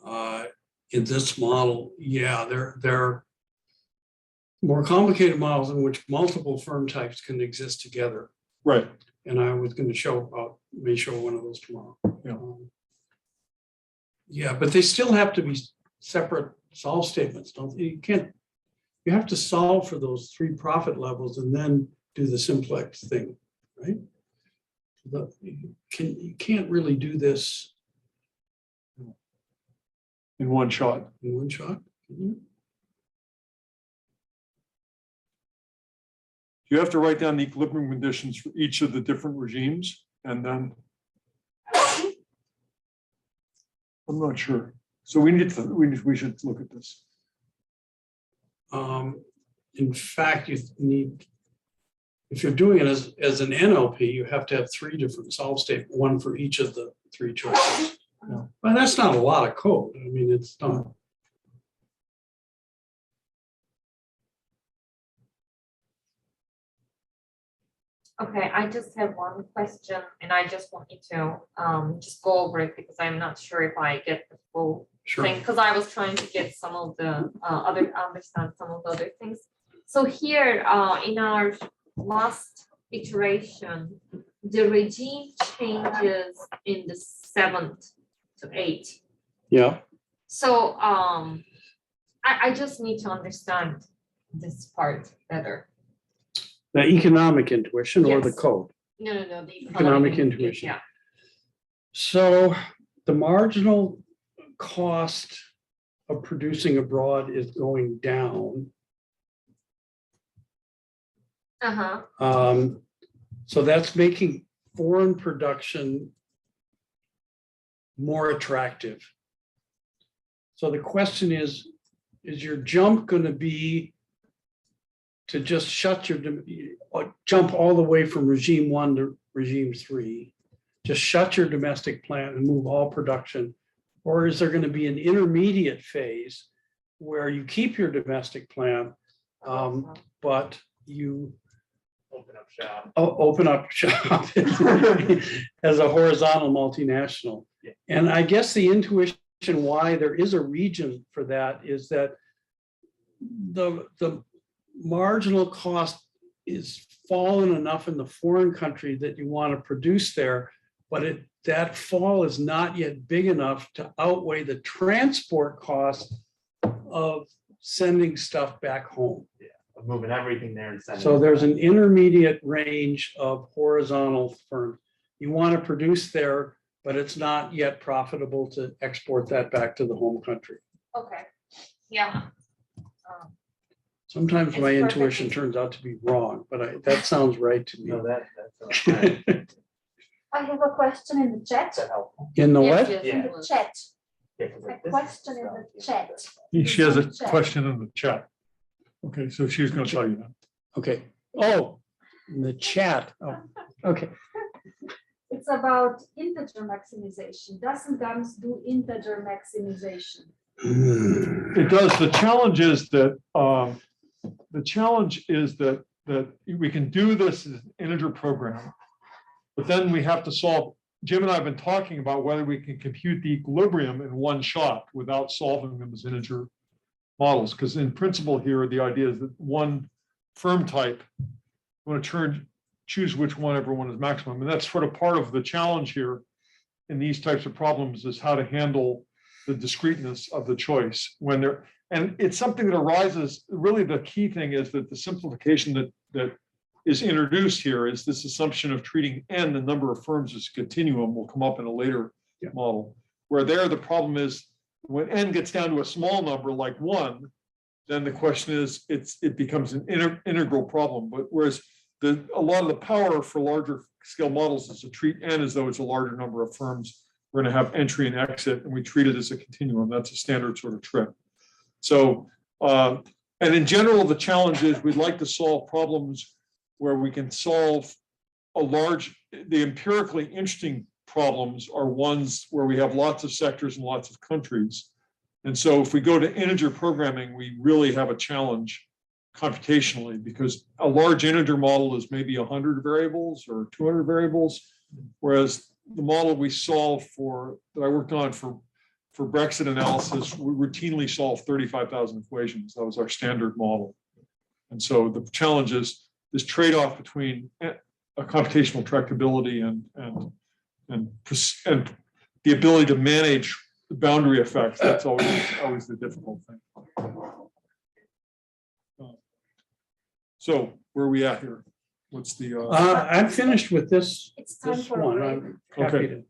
C: right?
A: In this model, yeah, there are more complicated models in which multiple firm types can exist together.
C: Right.
A: And I was going to show, may show one of those tomorrow.
C: Yeah.
A: Yeah, but they still have to be separate solve statements, don't they? You can't, you have to solve for those three profit levels and then do the simplex thing, right? You can't really do this
C: In one shot.
A: in one shot. Can you?
C: You have to write down the equilibrium conditions for each of the different regimes, and then I'm not sure. So we should look at this.
A: In fact, you need, if you're doing it as an NLP, you have to have three different solve statements, one for each of the three choices.
C: Yeah.
A: Well, that's not a lot of code. I mean, it's not.
F: Okay, I just have one question and I just want you to just go over it because I'm not sure if I get the full
A: Sure.
F: thing, because I was trying to get some of the understand some of the other things. So here in our last iteration, the regime changes in the 7th to 8th.
A: Yeah.
F: So I just need to understand this part better.
A: The economic intuition or the
F: Yes.
A: code.
F: No, the
A: Economic intuition.
F: Yeah.
A: So the marginal cost of producing abroad is going down.
F: Uh-huh.
A: So that's making foreign production more attractive. So the question is your jump going to be to just shut your, jump all the way from regime 1 to regime 3, just shut your domestic plant and move all production? Or is there going to be an intermediate phase where you keep your domestic plant, but you
B: Open up shop.
A: open up shop as a horizontal multinational?
B: Yeah.
A: And I guess the intuition why there is a region for that is that the marginal cost is fallen enough in the foreign country that you want to produce there, but that fall is not yet big enough to outweigh the transport cost of sending stuff back home.
B: Of moving everything there and sending.
A: So
B: it
A: there's
B: back.
A: an intermediate range of horizontal firms. You want to produce there, but it's not yet profitable to export that back to the home country.
F: Okay, yeah.
A: Sometimes
F: It's
A: my
F: perfect.
A: intuition turns out to be wrong, but that sounds right to
B: No,
A: me.
B: that's right.
G: I have a question in the chat.
B: Is that helpful?
A: In the
F: Yes,
A: what?
F: yes,
G: In
F: it
G: the
F: was.
G: chat.
B: Yeah, 'cause like
G: A
B: this is
G: question in
B: stuff,
G: the
B: yeah.
G: chat.
C: She has a
G: Chat.
C: question in the chat. Okay, so she's gonna tell you that.
A: Okay. Oh, in the chat. Oh, okay.
G: It's about integer maximization. Doesn't GAMS do integer maximization?
C: It does. The challenge is that, that we can do this as an integer program. But then we have to solve, Jim and I have been talking about whether we can compute the equilibrium in one shot without solving them as integer models. Because in principle here, the idea is that one firm type, you want to choose which one everyone is maximum. And that's sort of part of the challenge here in these types of problems, is how to handle the discreteness of the choice when they're, and it's something that arises, really the key thing is that the simplification that is introduced here is this assumption of treating n, the number of firms, as a continuum, will come up in a later model, where there the problem is when n gets down to a small number like 1, then the question is it becomes an integral problem. But whereas a lot of the power for larger scale models is to treat n as though it's a larger number of firms. We're going to have entry and exit, and we treat it as a continuum. That's a standard sort of trick. So, and in general, the challenge is we'd like to solve problems where we can solve the empirically interesting problems are ones where we have lots of sectors and lots of countries. And so if we go to integer programming, we really have a challenge computationally, because a large integer model is maybe 100 variables or 200 variables, whereas the model we solve that I worked on for Brexit analysis, we routinely solve 35,000 equations. That was our standard model. And so the challenge is this trade-off between a computational tractability and the ability to manage the boundary effects. That's always the difficult thing. So where are we at here? What's the?
A: I'm finished with this
G: It's time for a
A: one.
G: break.
A: I'm happy to